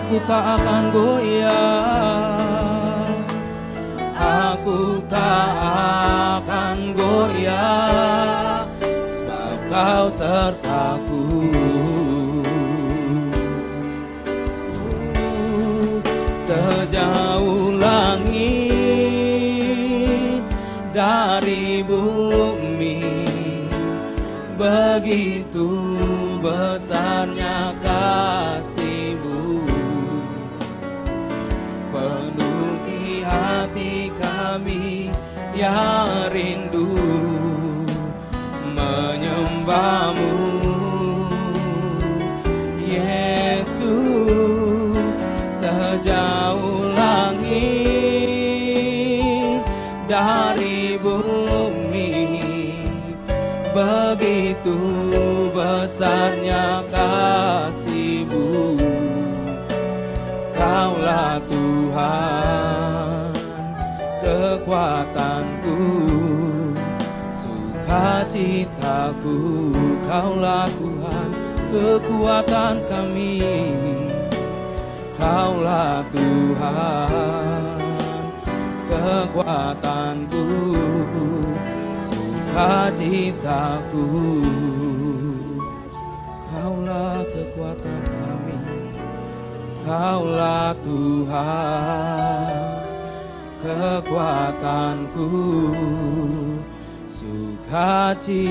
Aku tak akan goyah, aku tak akan goyah, sebab Kau sertaku. Sejauh langit dari bumi, begitu besarnya kasih-Mu, penuhi hati kami yang rindu menyembah-Mu. Yesus, sejauh langit dari bumi, begitu besarnya kasih-Mu. Kaulah Tuhan, kekuatanku, sukacitaku. Kaulah Tuhan, kekuatan kami. Kaulah Tuhan, kekuatanku, sukacitaku. Kaulah kekuatan kami. Kaulah Tuhan, kekuatanku, sukacitaku.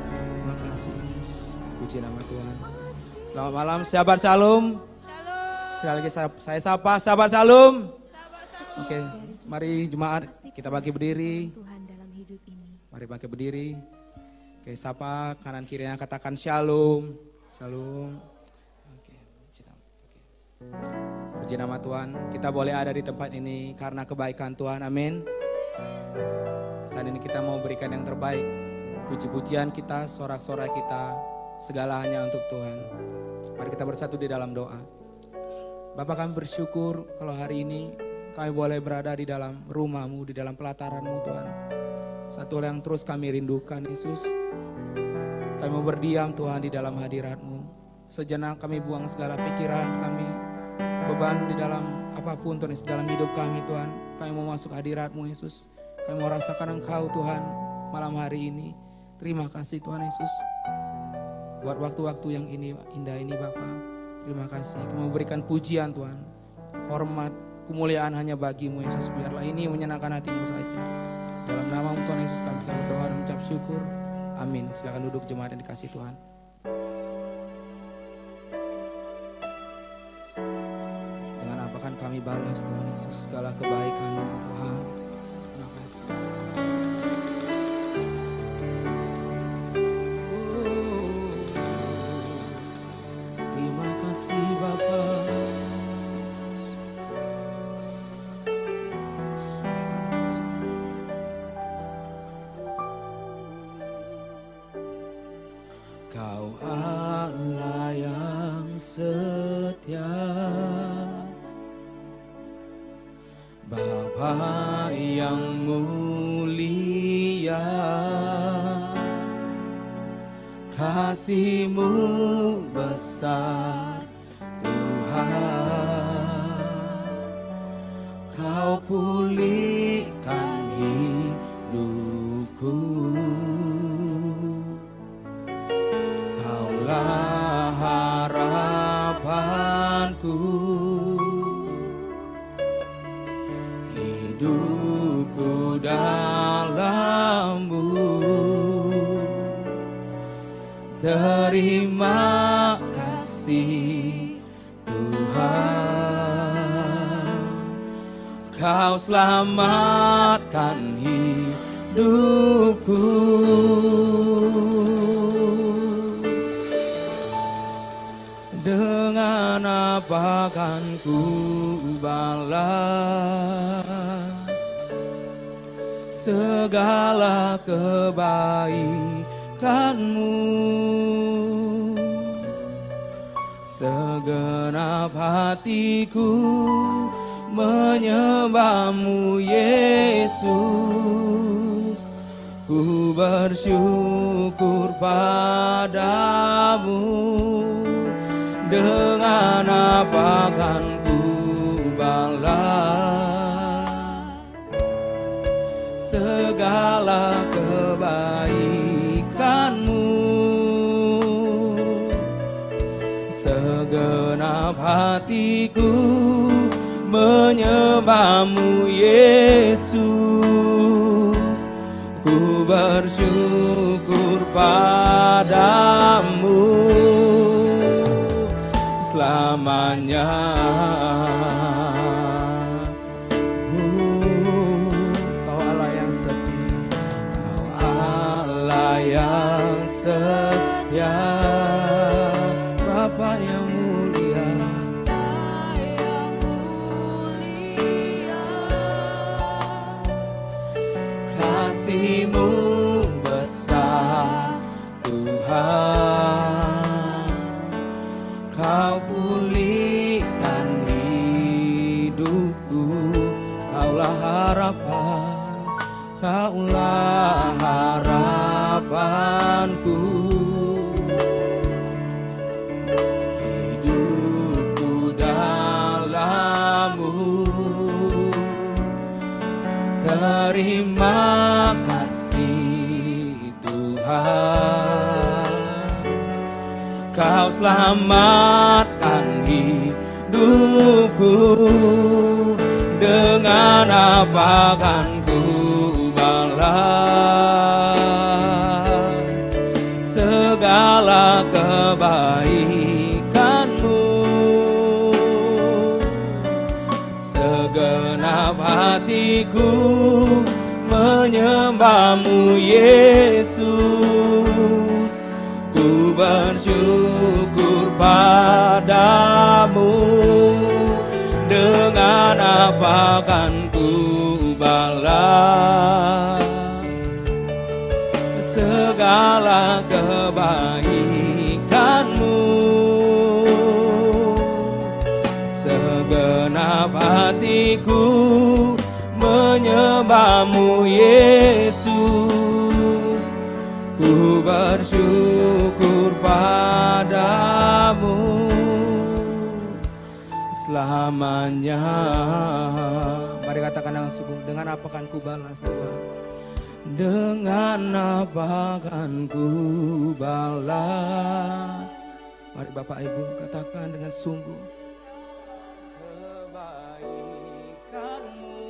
Terima kasih Yesus. Puji nama Tuhan. Selamat malam, sahabat Shalom. Sekali lagi saya sapa sahabat Shalom. Oke, mari jemaat kita bangkit berdiri. Mari bangkit berdiri. Oke, sapa kanan kirinya, katakan shalom. Shalom. Oke, puji nama Tuhan. Kita boleh ada di tempat ini karena kebaikan Tuhan. Amin. Saat ini kita mau berikan yang terbaik. Puji-pujian kita, sorak-sorai kita, segala hanya untuk Tuhan. Mari kita bersatu di dalam doa. Bapa, kami bersyukur kalau hari ini kami boleh berada di dalam rumah-Mu, di dalam pelataran-Mu Tuhan. Satu hal yang terus kami rindukan Yesus, kami mau berdiam Tuhan di dalam hadirat-Mu. Sejenak kami buang segala pikiran kami, beban di dalam apapun Tuhan, dalam hidup kami Tuhan. Kami mau masuk hadirat-Mu Yesus. Kami mau rasakan Engkau Tuhan malam hari ini. Terima kasih Tuhan Yesus buat waktu-waktu yang indah ini Bapa. Terima kasih. Kami mau berikan pujian Tuhan, hormat, kemuliaan hanya bagi-Mu Yesus. Biarlah ini menyenangkan hati-Mu saja. Dalam nama Tuhan Yesus kami berdoa dan mengucap syukur. Amin. Silakan duduk jemaat yang dikasihi Tuhan. Dengan apa kan kami balas Tuhan Yesus segala kebaikan-Mu Tuhan. Terima kasih. Terima kasih Bapa. Kau Allah yang setia, Bapa yang mulia, kasih-Mu besar Tuhan. Kau pulihkan hidupku, Kaulah harapanku, hidupku dalam-Mu. Terima kasih Tuhan, Kau selamatkan hidupku. Dengan apa kan ku balas segala kebaikan-Mu? Segenap hatiku menyembah-Mu Yesus. Ku bersyukur padamu, dengan apa kan ku balas segala kebaikanmu. Segenap hatiku menyembahmu Yesus, ku bersyukur padamu selamanya. Kau Allah yang setia, Kau Allah yang setia, Bapa yang mulia, kasih-Mu besar Tuhan. Kau pulihkan hidupku, Kaulah harapan, Kaulah harapanku. Hidupku dalam-Mu, terima kasih Tuhan. Kau selamatkan hidupku, dengan apa kan ku balas segala kebaikanmu. Segenap hatiku menyembahmu Yesus, ku bersyukur padamu, dengan apa kan ku balas segala kebaikanmu. Segenap hatiku menyembahmu Yesus, ku bersyukur padamu selamanya. Mari katakan dengan sungguh, dengan apa kan ku balas Tuhan? Dengan apa kan ku balas? Mari Bapak Ibu katakan dengan sungguh, kebaikanmu.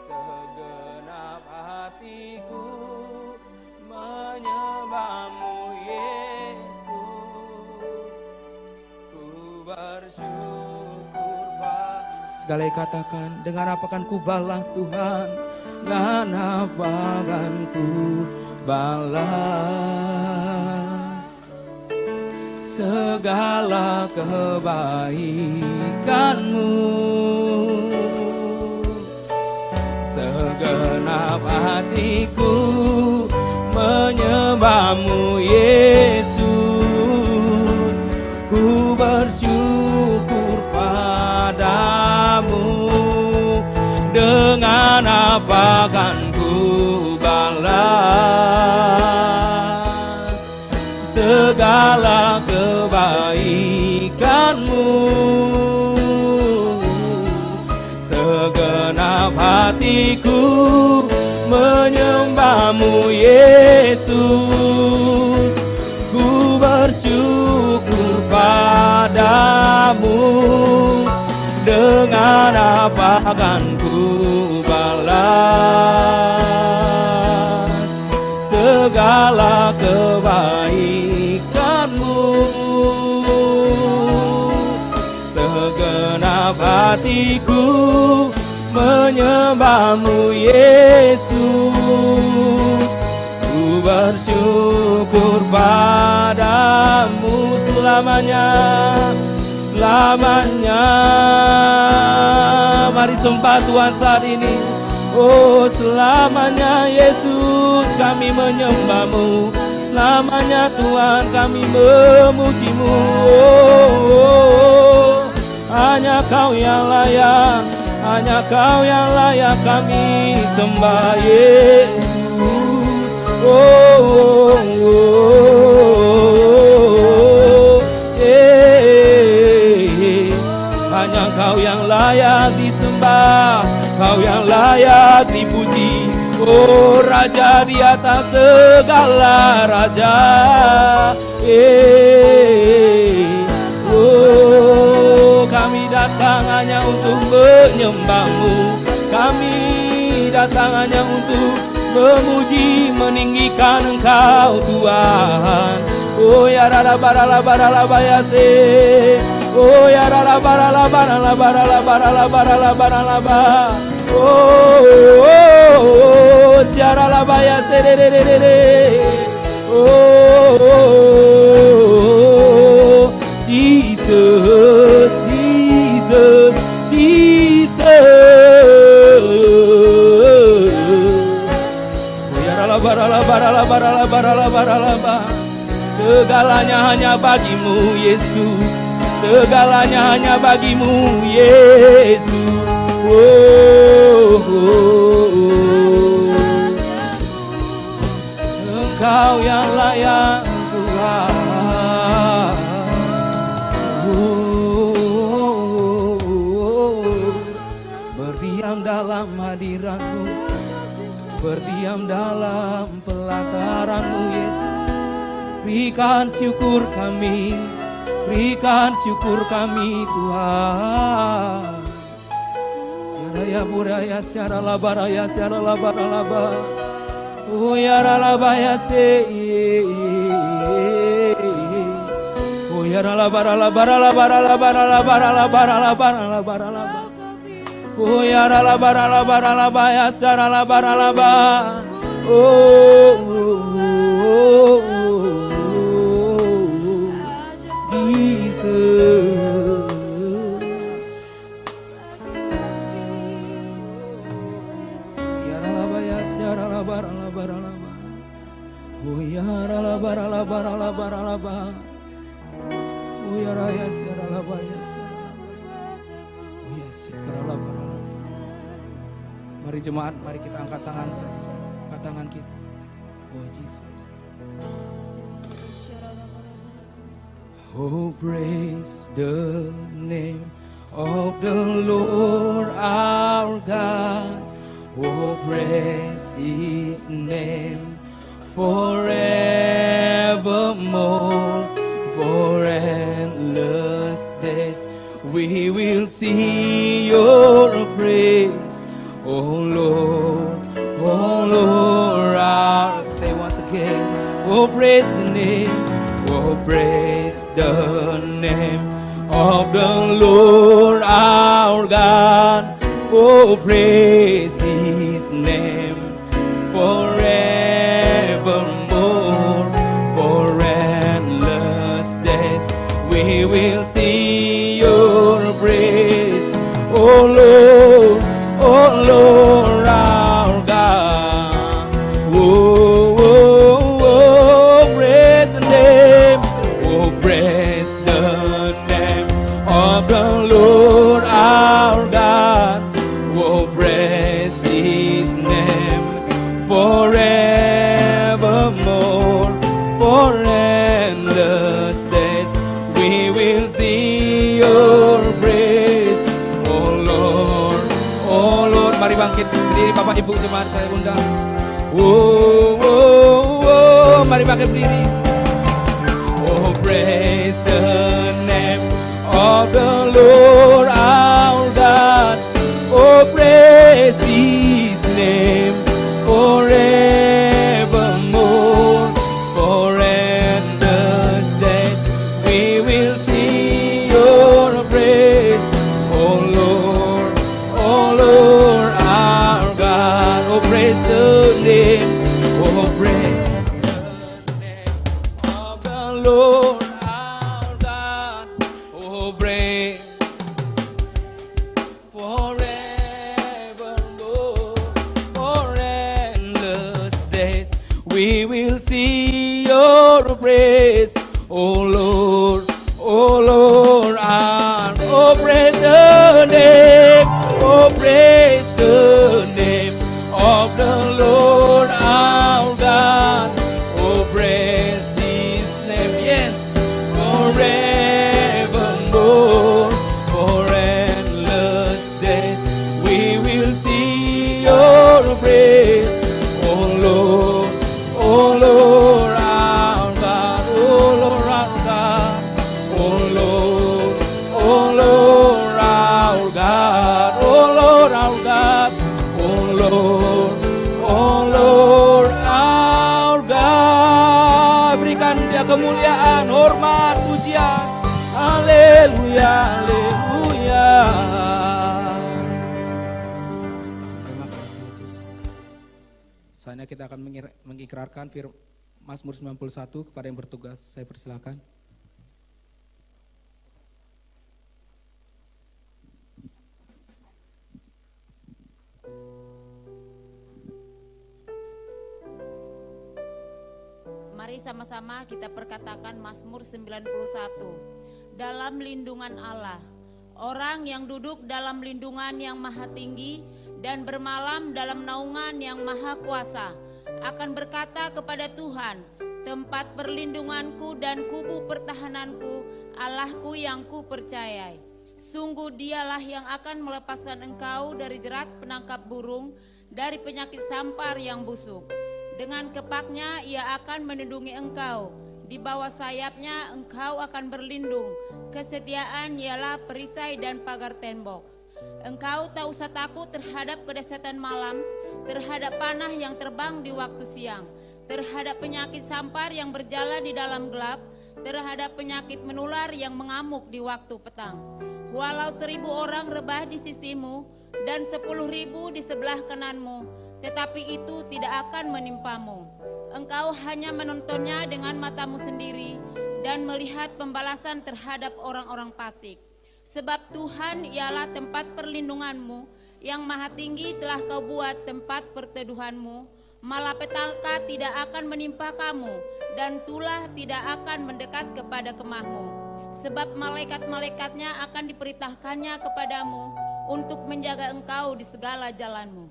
Segenap hatiku menyembahmu Yesus, ku bersyukur. Segala katakan, dengan apa kan ku balas Tuhan? Dengan apa kan ku balas segala kebaikanmu. Segenap hatiku menyembahmu Yesus, ku bersyukur padamu, dengan apa kan ku balas segala kebaikanmu. Segenap hatiku menyembahmu Yesus, ku bersyukur padamu, dengan apa kan ku balas segala kebaikanmu. Segenap hatiku menyembahmu Yesus, ku bersyukur padamu selamanya, selamanya. Mari sumpah Tuhan saat ini. Oh selamanya Yesus kami menyembahmu, selamanya Tuhan kami memujimu. hanya Kau yang layak, hanya Kau yang layak kami sembah Yesus. Hanya Kau yang layak disembah, Kau yang layak dipuji. Oh Raja di atas segala raja. Oh kami datang hanya untuk menyembah-Mu, kami datang hanya untuk memuji, meninggikan Engkau Tuhan. Oh ya rara barala barala bayase, oh ya rara barala barala barala barala barala barala ba. Oh siara la bayase de de de de. Oh Jesus, Jesus, Jesus. Barala barala barala barala barala ba. Segalanya hanya bagi-Mu Yesus, segalanya hanya bagi-Mu Yesus. Engkau yang layak Tuhan. Berdiam dalam hadirat-Mu, berdiam dalam pelataran-Mu Yesus. Berikan syukur kami, berikan syukur kami Tuhan. Ya buraya secara labaraya secara labaralaba. Oh ya ralabaya se. Oh ya ralabaralabaralabaralabaralabaralabaralabaralabaralabaralabaralaba. Oh ya ralabaralabaralabaya secara labaralaba. Oh Mari jemaat, mari kita angkat tangan kita. Oh Jesus. Oh praise the name of the Lord our God. Oh praise His name forevermore. For endless days we will see your praise. Oh Lord, our say once again. Oh praise the name, oh praise the name of the Lord our God. Oh praise His name forevermore. For endless days we will see your praise. Oh Lord, our God. Oh, praise the name. Oh, praise the name of the Lord our God. Oh, praise His name forevermore. For endless days we will see your praise. Oh Lord, mari bangkit berdiri Bapak Ibu jemaat saya undang. Mari bangkit berdiri. Oh praise the name of the Lord our God. Oh praise His name forevermore. For endless days we will see your praise. Oh Lord, our God. Oh praise the name, oh praise the name of the Lord our God. Oh praise forevermore. For endless days we will see your praise. Oh Lord, our God. Oh praise Selanjutnya kita akan mengikrarkan Mazmur 91 kepada yang bertugas. Saya persilakan. Mari sama-sama kita perkatakan Mazmur 91. Dalam lindungan Allah, orang yang duduk dalam lindungan yang maha tinggi dan bermalam dalam naungan yang maha kuasa akan berkata kepada Tuhan, tempat perlindunganku dan kubu pertahananku, Allahku yang ku percayai. Sungguh dialah yang akan melepaskan engkau dari jerat penangkap burung, dari penyakit sampar yang busuk. Dengan kepaknya ia akan melindungi engkau, di bawah sayapnya engkau akan berlindung. Kesetiaan ialah perisai dan pagar tembok. Engkau tak usah takut terhadap kedahsyatan malam, terhadap panah yang terbang di waktu siang, terhadap penyakit sampar yang berjalan di dalam gelap, terhadap penyakit menular yang mengamuk di waktu petang. Walau 1000 orang rebah di sisimu dan 10.000 di sebelah kananmu, tetapi itu tidak akan menimpamu. Engkau hanya menontonnya dengan matamu sendiri dan melihat pembalasan terhadap orang-orang fasik. Sebab Tuhan ialah tempat perlindunganmu, yang maha tinggi telah kau buat tempat perteduhanmu. Malapetaka tidak akan menimpa kamu, dan tulah tidak akan mendekat kepada kemahmu. Sebab malaikat-malaikatnya akan diperintahkannya kepadamu untuk menjaga engkau di segala jalanmu.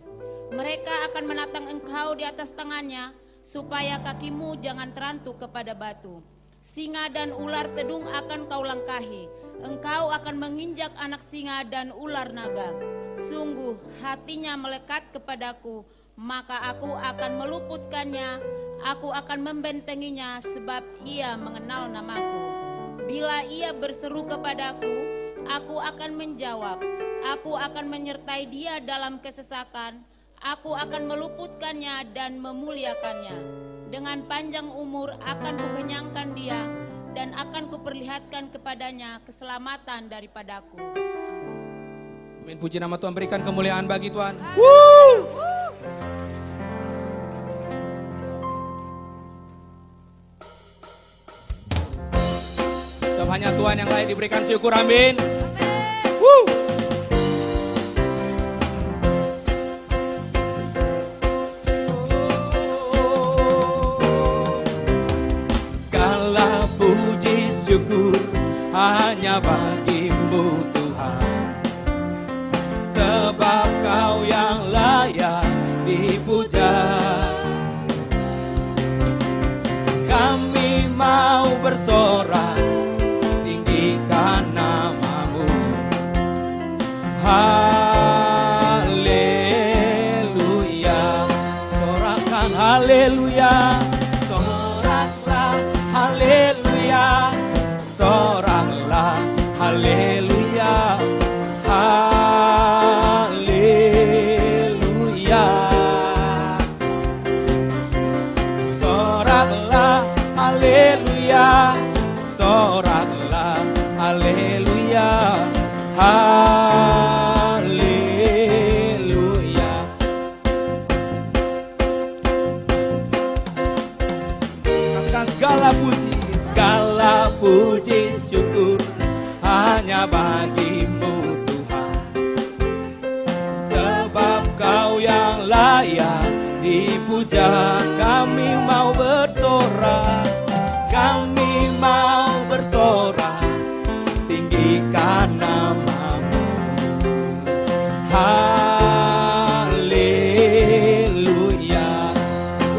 Mereka akan menatang engkau di atas tangannya, supaya kakimu jangan terantuk kepada batu. Singa dan ular tedung akan kau langkahi, engkau akan menginjak anak singa dan ular naga. Sungguh hatinya melekat kepadaku, maka aku akan meluputkannya, aku akan membentenginya sebab ia mengenal namaku. Bila ia berseru kepadaku, aku akan menjawab, aku akan menyertai dia dalam kesesakan. Aku akan meluputkannya dan memuliakannya. Dengan panjang umur akan kukenyangkan dia, dan akan kuperlihatkan kepadanya keselamatan daripadaku. Amin. Puji nama Tuhan, berikan kemuliaan bagi Tuhan. Sebab hanya Tuhan yang layak diberikan syukur, amin. Syukur hanya bagimu Tuhan, sebab kau yang layak dipuja. Kami mau bersorak, tinggikan namamu. Haleluya, sorakan haleluya, soraklah haleluya. Soraklah haleluya, haleluya. Soraklah haleluya, soraklah haleluya, haleluya. Katakan segala puji syukur hanya bagimu Tuhan, sebab kau yang layak dipuja. Kami mau bersorak, kami mau bersorak, tinggikan namamu. Haleluya,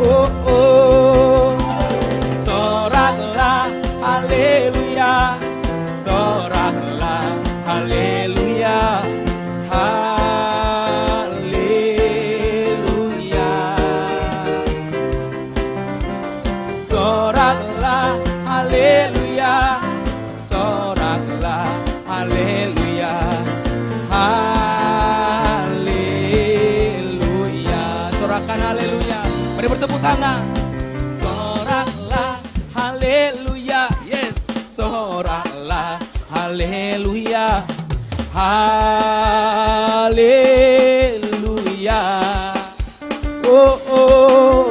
oh oh. Soraklah haleluya, soraklah haleluya, haleluya. Soraklah haleluya, soraklah haleluya, haleluya. Sorakan haleluya, mari bertepuk tangan. Soraklah haleluya, yes, soraklah haleluya, haleluya. Oh oh,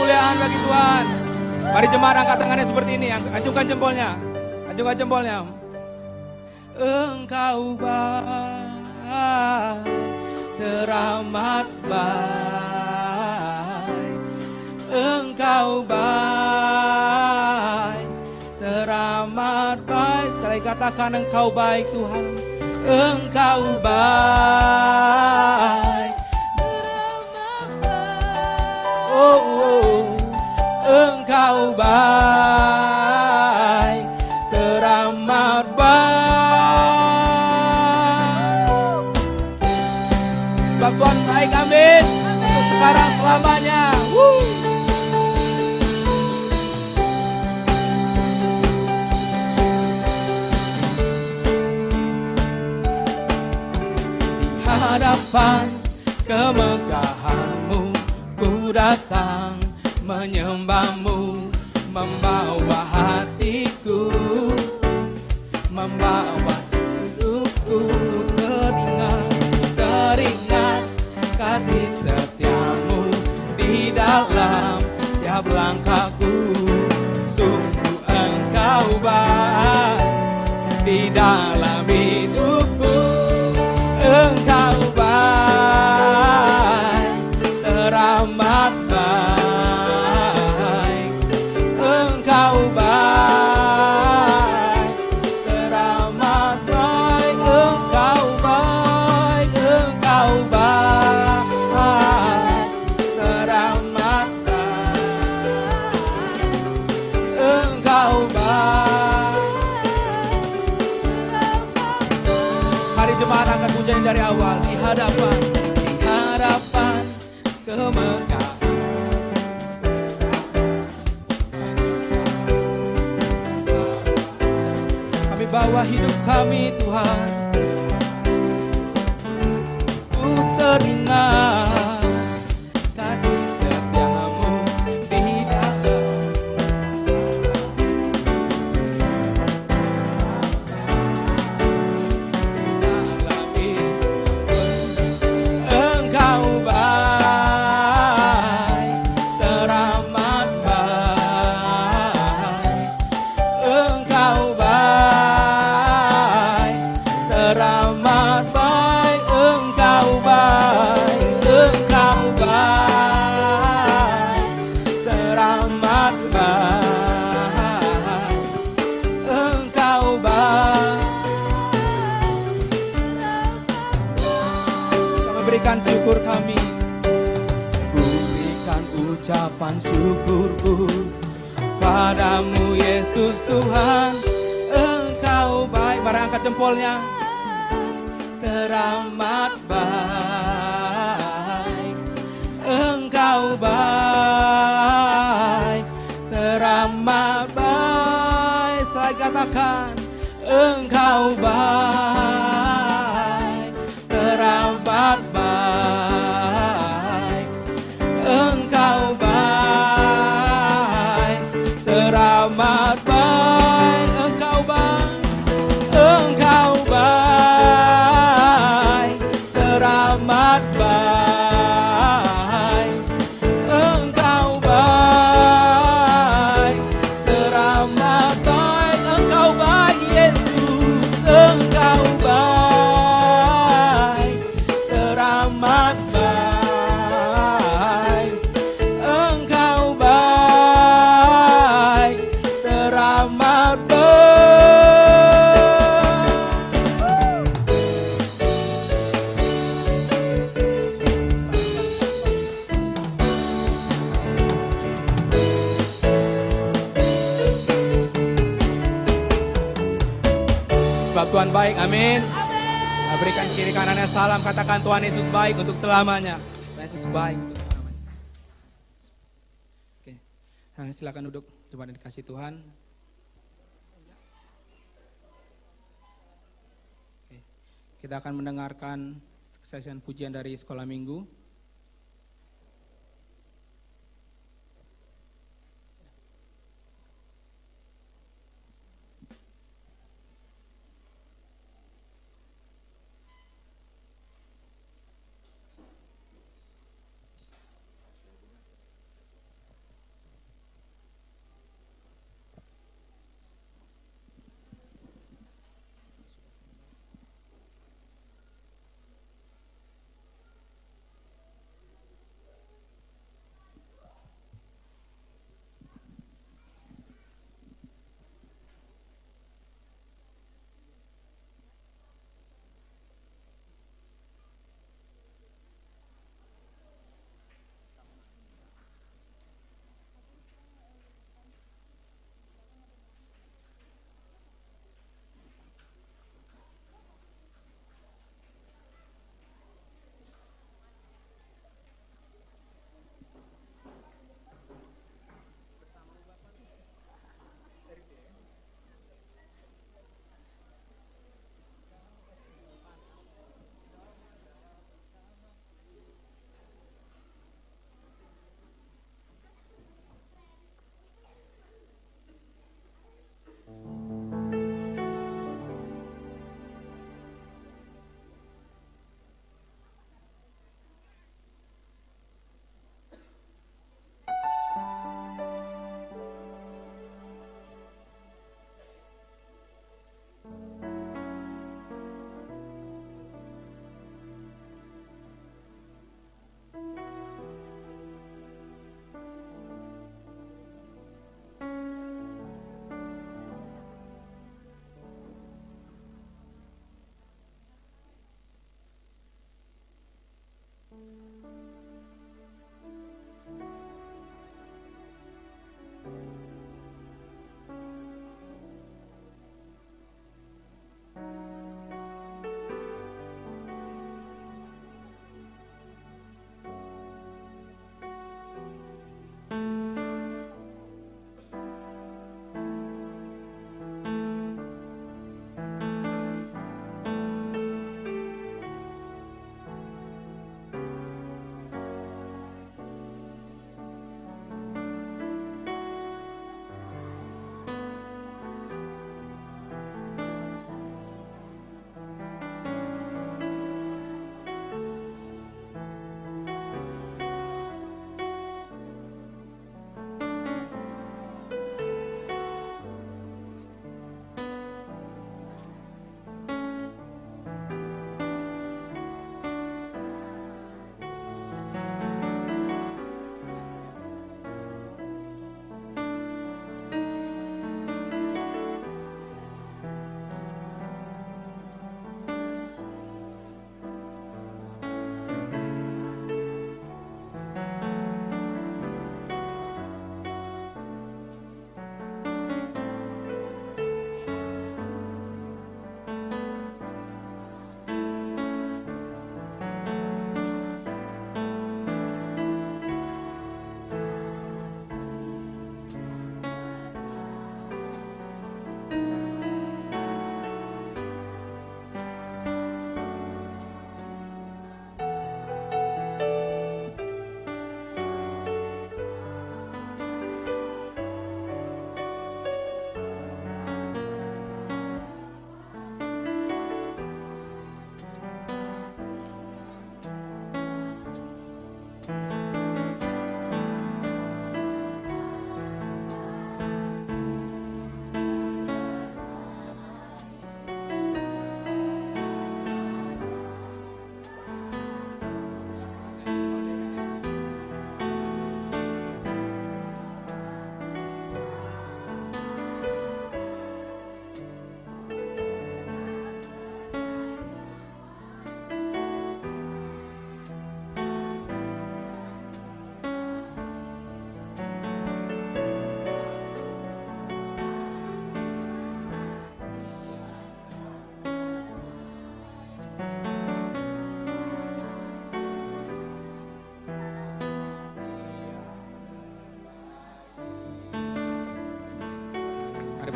kemuliaan bagi Tuhan. Mari jemaat angkat tangannya seperti ini, acungkan jempolnya. Acungkan jempolnya. Engkau baik, teramat baik. Engkau baik, teramat baik. Sekali katakan engkau baik Tuhan. Engkau baik, teramat baik. Oh, oh. Engkau baik, teramat baik. Sebab Tuhan baik, amin. Untuk sekarang selamanya. Di hadapan kemegahan-Mu ku datang menyembah-Mu, membawa hatiku, membawa hidupku. Teringat kasih setia-Mu di dalam tiap langkahku. Sungguh engkau baik di dalam hidupku. Engkau baik, teramat baik. Engkau baik, teramat baik. Engkau baik, engkau baik, teramat baik. Engkau baik. Mari jemaat angkat pujian dari awal. Di hadapan kemegahan. Kami bawa hidup kami Tuhan. Ku teringat kasih setia-Mu di dalam. Engkau baik, teramat baik. Engkau baik, teramat baik. Engkau baik, engkau baik, teramat baik. Engkau baik. Kami berikan syukur kami. Berikan ucapan syukurku padamu Yesus Tuhan. Engkau baik. Mari angkat jempolnya. Teramat baik. Engkau baik, teramat baik. Saya katakan engkau baik, teramat baik. Engkau baik, teramat baik. Engkau baik, engkau baik, teramat baik. Engkau baik, teramat baik. Engkau baik Yesus. Engkau baik, teramat baik. Engkau baik, teramat Sebab Tuhan baik, amin. Berikan kiri kanannya salam, katakan Tuhan Yesus baik untuk selamanya. Tuhan Yesus baik untuk selamanya. Oke, nah, silakan duduk, coba dikasih Tuhan. Oke. Kita akan mendengarkan sesi pujian dari sekolah minggu.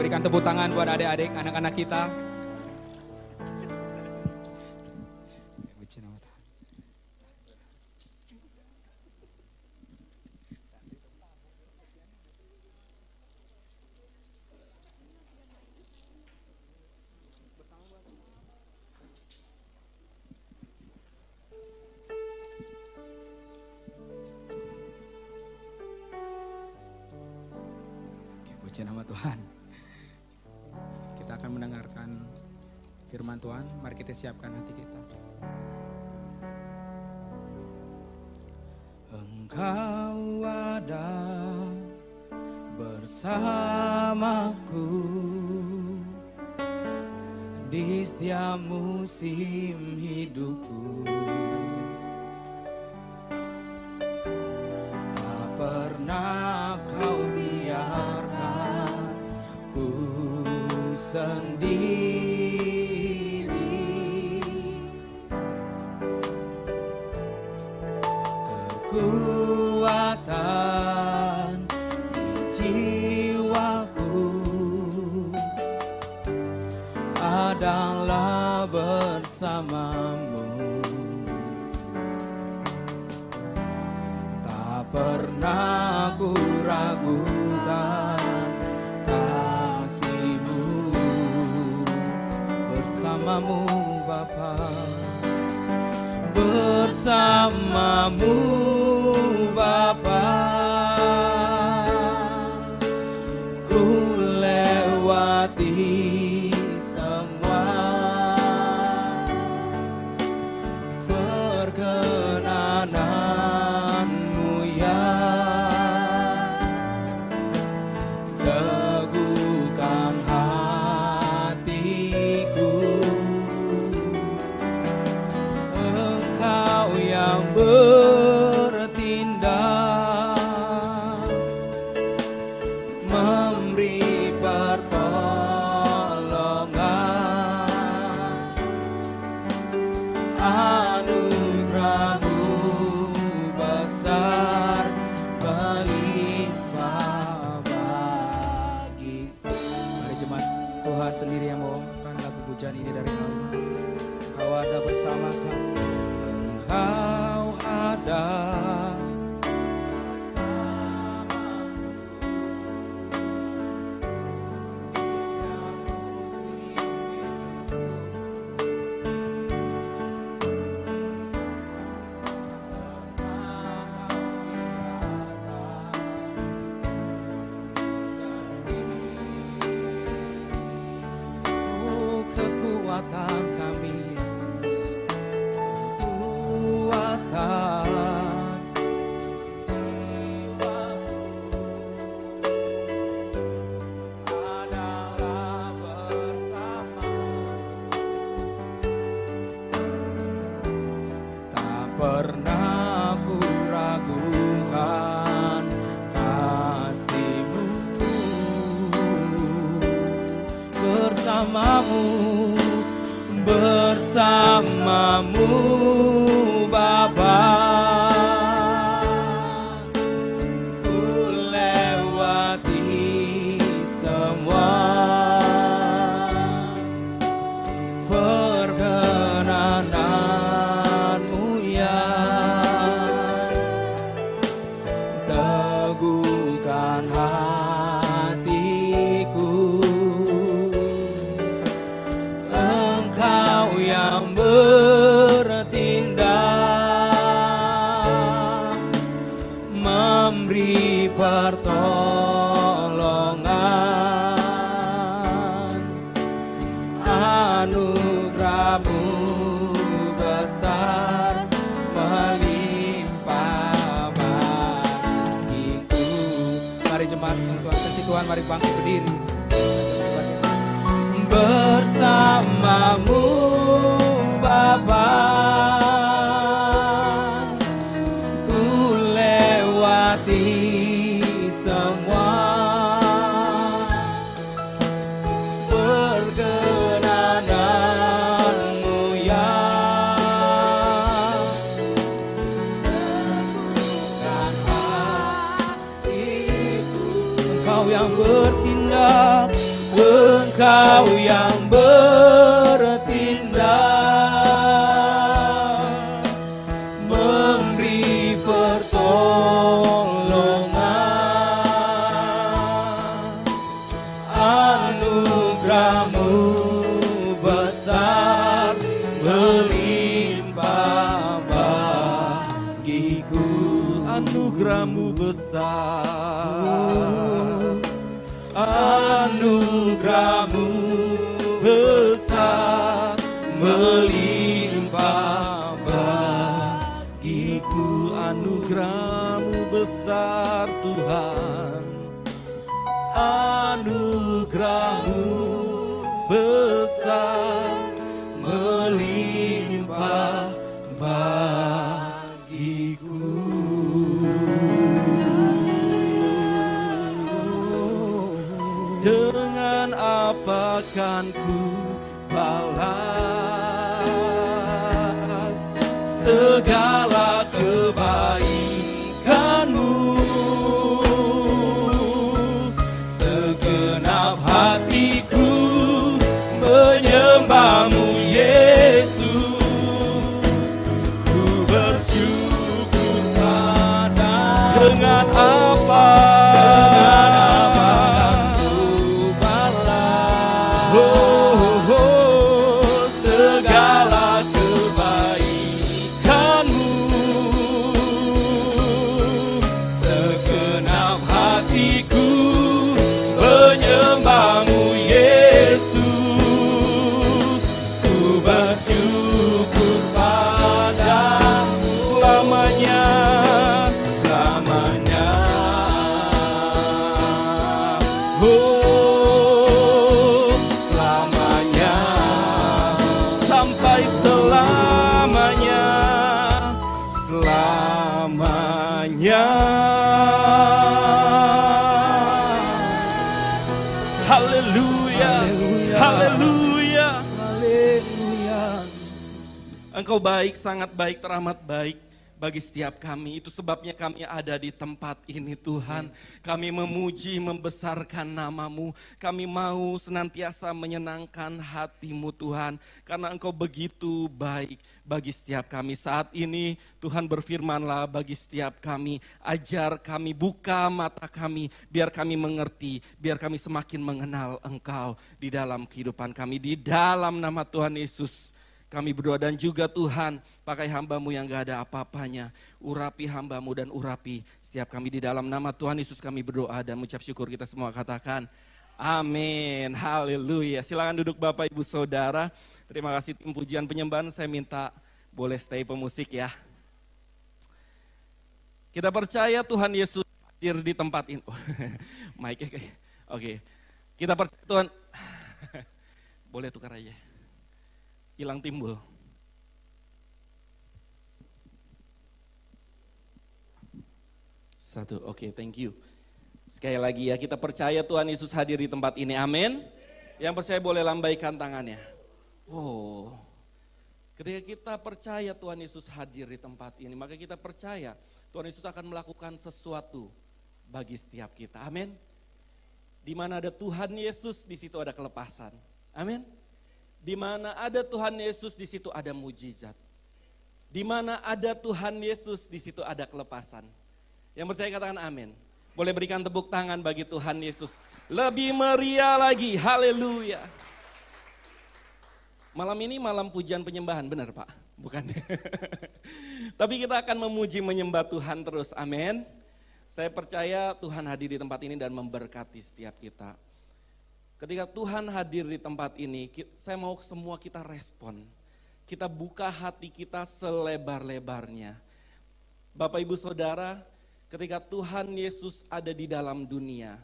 Berikan tepuk tangan buat adik-adik, anak-anak kita. Puji nama Tuhan. Kita akan mendengarkan firman Tuhan. Mari kita siapkan hati kita. Engkau ada bersamaku di setiap musim hidupku. Tak pernah kau biarkan ku sendiri. Kekuatan di jiwaku adalah bersamamu. Tak pernah ku ragukan kasih-Mu bersamamu Bapa, bersamamu Bapa, ku lewati semua perkenanan-Mu ya, teguhkan hatiku. Engkau yang bertindak, memberi pertolongan, anugerah-Mu besar berlimpah bagiku. Mari jemaat Tuhan sendiri yang membawakan lagu pujian ini dari Allah. Engkau ada bersama kami. Engkau ada kekuatan kami Yesus, kekuatan jiwaku adalah bersama. Tak pernah ku ragukan kasih-Mu bersamamu, bersamamu Bapa, ku lewati semua perkenanan-Mu ya, teguhkan hatiku. Engkau yang bertindak, memberi pertolongan, anugerah-Mu besar melimpah bagiku. Mari jemaat Tuhan, kasih Tuhan, mari bangkit berdiri. Bersamamu Bapa, ku lewati semua perkenanan-Mu ya, teguhkan hatiku. Engkau yang bertindak, Engkau yang bertindak, memberi pertolongan. Anugerah-Mu besar melimpah bagiku. Anugerah-Mu besar, anugerah-Mu besar melimpah bagiku. Anugerah-Mu besar Tuhan, anugerah-Mu besar melimpah bagiku. Dengan apa kan ku balas segala kebaikan-Mu? Segenap hatiku menyembah-Mu Yesus, ku bersyukur padamu. Dengan apa? Segala kebaikan-Mu, segenap hatiku menyembah-Mu Yesus, ku bersyukur padamu selamanya, selamanya. Selamanya, sampai selamanya, selamanya. Haleluya, haleluya, haleluya. Engkau baik, sangat baik, teramat baik bagi setiap kami. Itu sebabnya kami ada di tempat ini Tuhan. Kami memuji, membesarkan nama-Mu. Kami mau senantiasa menyenangkan hati-Mu Tuhan. Karena Engkau begitu baik bagi setiap kami. Saat ini Tuhan berfirman-Lah bagi setiap kami. Ajar kami, buka mata kami, biar kami mengerti, biar kami semakin mengenal Engkau di dalam kehidupan kami. Di dalam nama Tuhan Yesus kami berdoa, dan juga Tuhan pakai hamba-Mu yang gak ada apa-apanya. Urapi hamba-Mu dan urapi setiap kami. Di dalam nama Tuhan Yesus kami berdoa dan mengucap syukur. Kita semua katakan amin, haleluya. Silakan duduk Bapak Ibu Saudara. Terima kasih tim pujian penyembahan. Saya minta boleh stay pemusik ya. Kita percaya Tuhan Yesus hadir di tempat ini. Mic-nya kayak, oke. Kita percaya Tuhan. Boleh tukar aja. Hilang timbul. Satu, oke, thank you. Sekali lagi ya, kita percaya Tuhan Yesus hadir di tempat ini, amin. Yang percaya boleh lambaikan tangannya. Oh, ketika kita percaya Tuhan Yesus hadir di tempat ini, maka kita percaya Tuhan Yesus akan melakukan sesuatu bagi setiap kita, amin. Di mana ada Tuhan Yesus, di situ ada kelepasan, amin. Di mana ada Tuhan Yesus, di situ ada mujizat. Di mana ada Tuhan Yesus, di situ ada kelepasan. Yang percaya katakan amin. Boleh berikan tepuk tangan bagi Tuhan Yesus. Lebih meriah lagi, haleluya. Malam ini malam pujian penyembahan, benar Pak? Bukan? Tapi kita akan memuji menyembah Tuhan terus, amin. Saya percaya Tuhan hadir di tempat ini dan memberkati setiap kita. Ketika Tuhan hadir di tempat ini, saya mau semua kita respon. Kita buka hati kita selebar-lebarnya. Bapak Ibu Saudara, ketika Tuhan Yesus ada di dalam dunia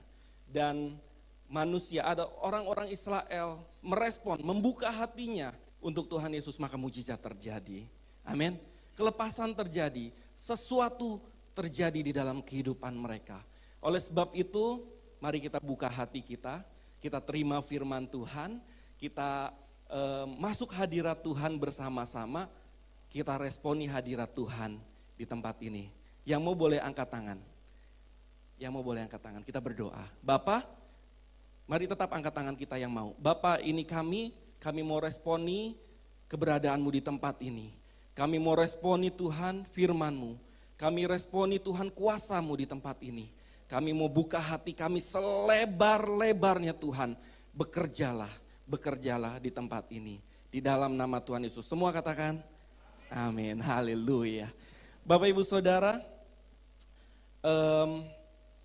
dan manusia, ada orang-orang Israel merespon, membuka hatinya untuk Tuhan Yesus, maka mujizat terjadi. Amin. Kelepasan terjadi, sesuatu terjadi di dalam kehidupan mereka. Oleh sebab itu, mari kita buka hati kita. Kita terima firman Tuhan, kita masuk hadirat Tuhan bersama-sama, kita responi hadirat Tuhan di tempat ini. Yang mau boleh angkat tangan, yang mau boleh angkat tangan, kita berdoa. Bapa, Mari tetap angkat tangan kita yang mau. Bapa, ini kami mau responi keberadaanmu di tempat ini. Kami mau responi Tuhan firman-Mu. Kami responi Tuhan kuasa-Mu di tempat ini. Kami mau buka hati kami selebar-lebarnya Tuhan. Bekerjalah di tempat ini. Di dalam nama Tuhan Yesus. Semua katakan amin, haleluya. Bapak Ibu Saudara,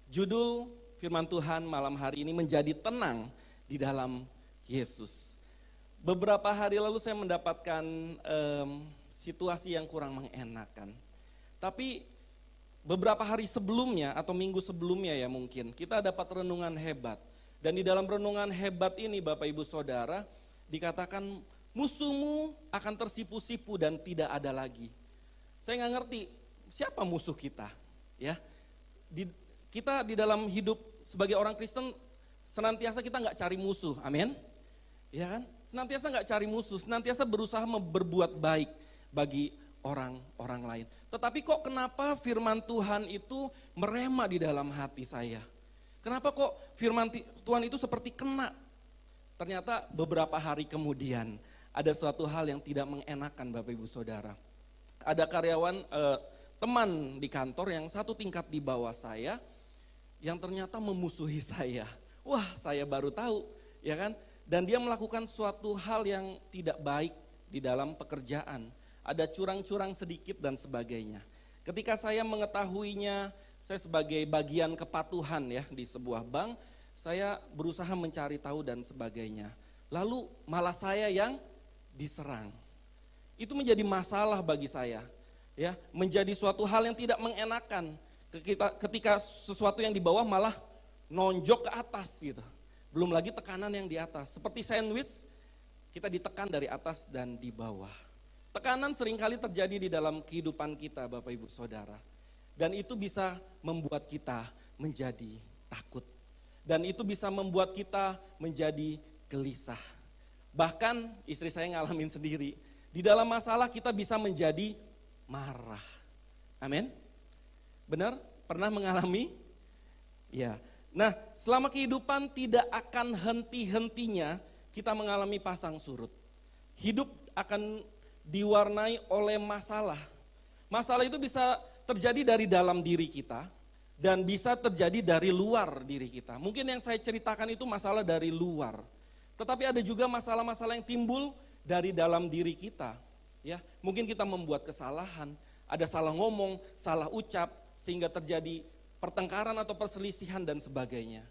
judul firman Tuhan malam hari ini menjadi tenang di dalam Yesus. Beberapa hari lalu saya mendapatkan situasi yang kurang mengenakan. Tapi beberapa hari sebelumnya atau minggu sebelumnya ya mungkin, kita dapat renungan hebat. Dan di dalam renungan hebat ini Bapak Ibu Saudara, dikatakan musuhmu akan tersipu-sipu dan tidak ada lagi. Saya nggak ngerti siapa musuh kita, ya. Kita di dalam hidup sebagai orang Kristen senantiasa kita nggak cari musuh, amin, ya kan? Senantiasa nggak cari musuh, senantiasa berusaha berbuat baik bagi orang-orang lain. Tetapi kok kenapa firman Tuhan itu merema di dalam hati saya? Kenapa kok firman Tuhan itu seperti kena? Ternyata beberapa hari kemudian ada suatu hal yang tidak mengenakan Bapak Ibu Saudara. Ada karyawan teman di kantor yang satu tingkat di bawah saya yang ternyata memusuhi saya. Wah, saya baru tahu, ya kan? Dan dia melakukan suatu hal yang tidak baik di dalam pekerjaan. Ada curang-curang sedikit dan sebagainya. Ketika saya mengetahuinya, saya sebagai bagian kepatuhan ya di sebuah bank, saya berusaha mencari tahu dan sebagainya. Lalu malah saya yang diserang. Itu menjadi masalah bagi saya, ya, menjadi suatu hal yang tidak mengenakan ketika sesuatu yang di bawah malah nonjok ke atas gitu. Belum lagi tekanan yang di atas. Seperti sandwich, kita ditekan dari atas dan di bawah. Tekanan seringkali terjadi di dalam kehidupan kita Bapak Ibu Saudara. Dan itu bisa membuat kita menjadi takut. Dan itu bisa membuat kita menjadi gelisah. Bahkan istri saya ngalamin sendiri, di dalam masalah kita bisa menjadi marah. Amin? Benar? Pernah mengalami? Ya. Nah, selama kehidupan tidak akan henti-hentinya kita mengalami pasang surut. Hidup akan diwarnai oleh masalah. Masalah itu bisa terjadi dari dalam diri kita dan bisa terjadi dari luar diri kita. Mungkin yang saya ceritakan itu masalah dari luar. Tetapi ada juga masalah-masalah yang timbul dari dalam diri kita. Ya, mungkin kita membuat kesalahan, ada salah ngomong, salah ucap, sehingga terjadi pertengkaran atau perselisihan dan sebagainya.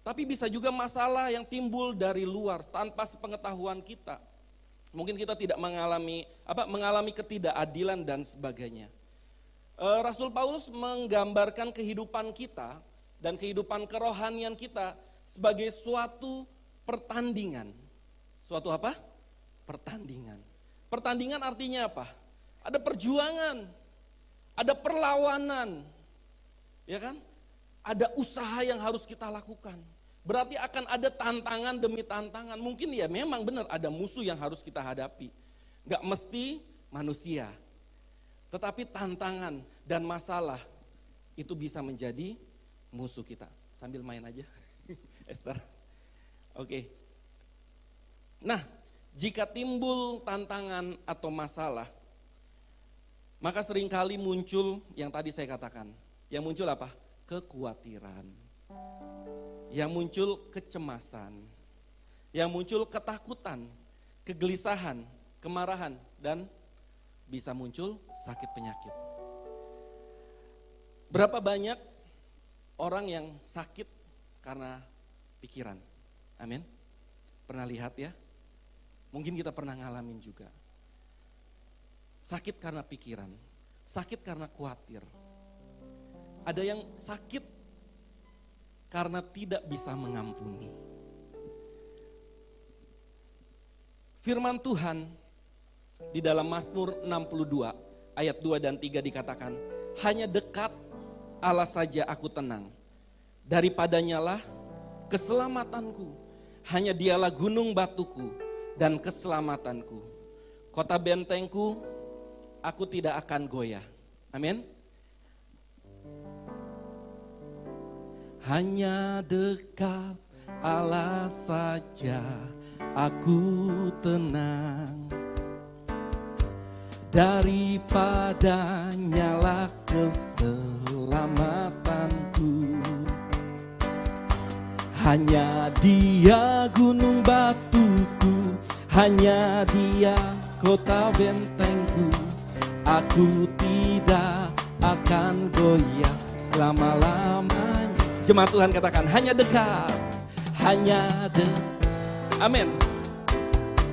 Tapi bisa juga masalah yang timbul dari luar tanpa sepengetahuan kita. Mungkin kita tidak mengalami ketidakadilan dan sebagainya. Rasul Paulus menggambarkan kehidupan kita dan kehidupan kerohanian kita sebagai suatu pertandingan. Suatu apa? Pertandingan. Pertandingan artinya apa? Ada perjuangan, ada perlawanan, ya kan? Ada usaha yang harus kita lakukan. Berarti akan ada tantangan demi tantangan. Mungkin ya memang benar ada musuh yang harus kita hadapi. Gak mesti manusia. Tetapi tantangan dan masalah itu bisa menjadi musuh kita. Sambil main aja, Esther. Oke. Nah, jika timbul tantangan atau masalah, maka seringkali muncul yang tadi saya katakan. Yang muncul apa? Kekhawatiran. Yang muncul kecemasan. Yang muncul ketakutan, kegelisahan, kemarahan, dan bisa muncul sakit penyakit. Berapa banyak orang yang sakit karena pikiran? Amin. Pernah lihat ya? Mungkin kita pernah ngalamin juga. Sakit karena pikiran, sakit karena khawatir. Ada yang sakit karena tidak bisa mengampuni. Firman Tuhan di dalam Mazmur 62 ayat 2 dan 3 dikatakan, hanya dekat Allah saja aku tenang. Daripadanya lah keselamatanku. Hanya dialah gunung batuku dan keselamatanku. Kota bentengku, aku tidak akan goyah. Amin. Hanya dekat Allah saja aku tenang. Daripada nyala keselamatanku, hanya Dia gunung batuku, hanya Dia kota bentengku. Aku tidak akan goyah selama-lamanya. Jemaat Tuhan katakan, hanya dekat, hanya dekat. Amin.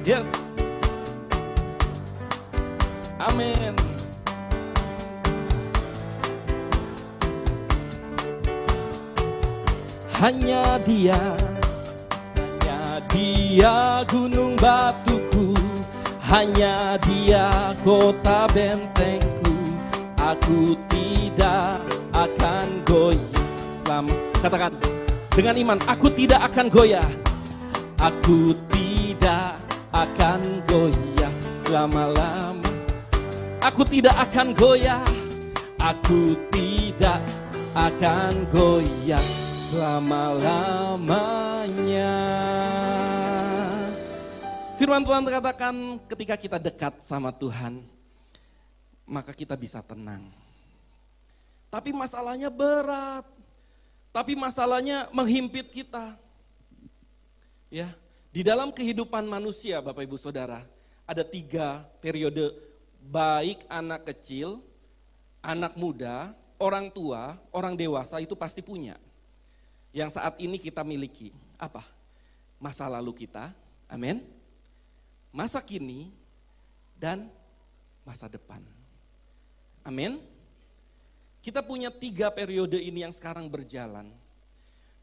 Yes. Amin. Hanya Dia gunung batuku, hanya Dia kota bentengku. Aku tidak akan goyah. Katakan dengan iman, aku tidak akan goyah. Aku tidak akan goyah selama-lamanya. Aku tidak akan goyah, aku tidak akan goyah selama-lamanya. Firman Tuhan katakan ketika kita dekat sama Tuhan, maka kita bisa tenang. Tapi masalahnya berat, tapi masalahnya menghimpit kita. Ya, di dalam kehidupan manusia Bapak Ibu Saudara, ada 3 periode. Baik anak kecil, anak muda, orang tua, orang dewasa itu pasti punya. Yang saat ini kita miliki, apa? Masa lalu kita, amin. Masa kini, dan masa depan. Amin. Kita punya 3 periode ini yang sekarang berjalan.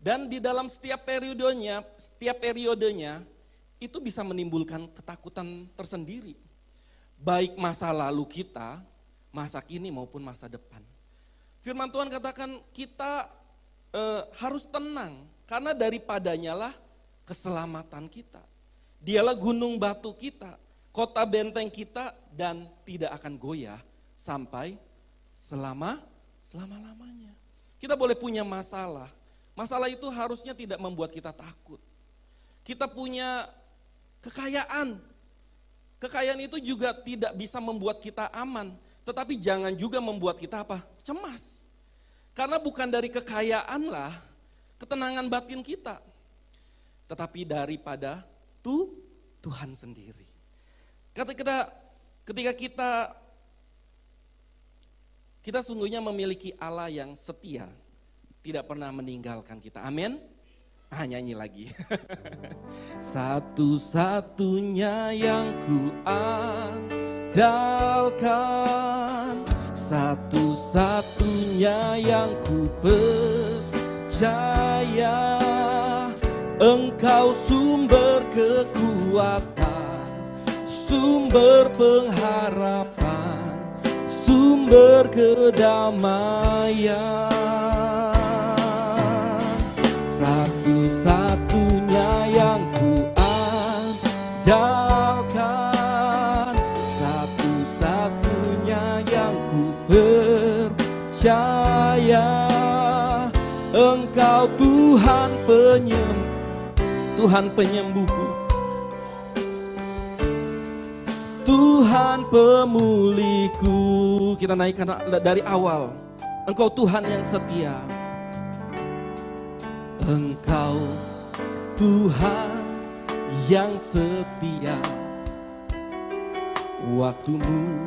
Dan di dalam setiap periodenya itu bisa menimbulkan ketakutan tersendiri. Baik masa lalu kita, masa kini maupun masa depan. Firman Tuhan katakan kita harus tenang, karena daripadanya lah keselamatan kita. Dialah gunung batu kita, kota benteng kita, dan tidak akan goyah sampai selama-lamanya. Kita boleh punya masalah, masalah itu harusnya tidak membuat kita takut. Kita punya kekayaan, kekayaan itu juga tidak bisa membuat kita aman, tetapi jangan juga membuat kita apa? Cemas. Karena bukan dari kekayaanlah ketenangan batin kita, tetapi daripada Tuhan sendiri. Ketika kita sungguhnya memiliki Allah yang setia, tidak pernah meninggalkan kita. Amin. Nyanyi lagi. Satu-satunya yang ku andalkan, satu-satunya yang ku percaya, Engkau sumber kekuatan, sumber pengharapan, sumber kedamaian. Satu-satunya yang ku andalkan, satu-satunya yang ku percaya, Engkau Tuhan penyembuhku, Tuhan pemulihku. Kita naikkan dari awal. Engkau Tuhan yang setia, Engkau Tuhan yang setia, waktumu.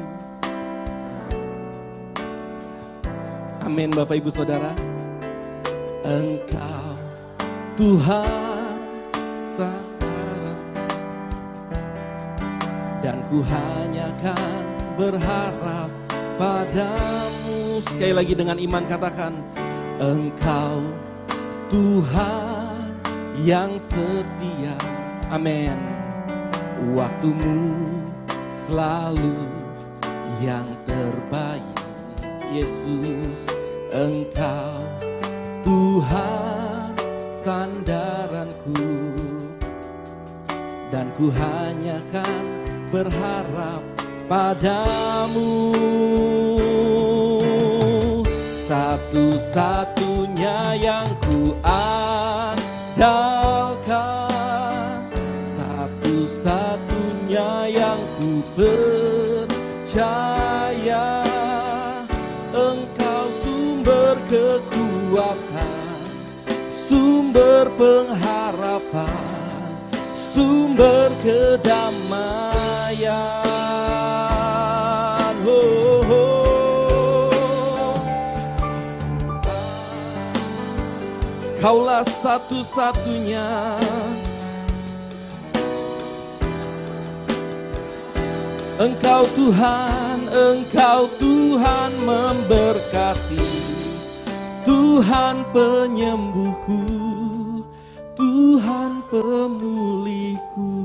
Amin Bapak Ibu Saudara. Engkau Tuhan sandaran, dan ku hanya kan berharap padamu. Sekali lagi dengan iman katakan, Engkau Tuhan yang setia. Amin. Waktumu selalu yang terbaik. Yesus, Engkau Tuhan sandaranku, dan ku hanya kan berharap padamu. Satu-satunya yang ku andalkan, percaya Engkau sumber kekuatan, sumber pengharapan, sumber kedamaian. Oh, oh. Kaulah satu-satunya. Engkau Tuhan memberkati, Tuhan penyembuhku, Tuhan pemulihku.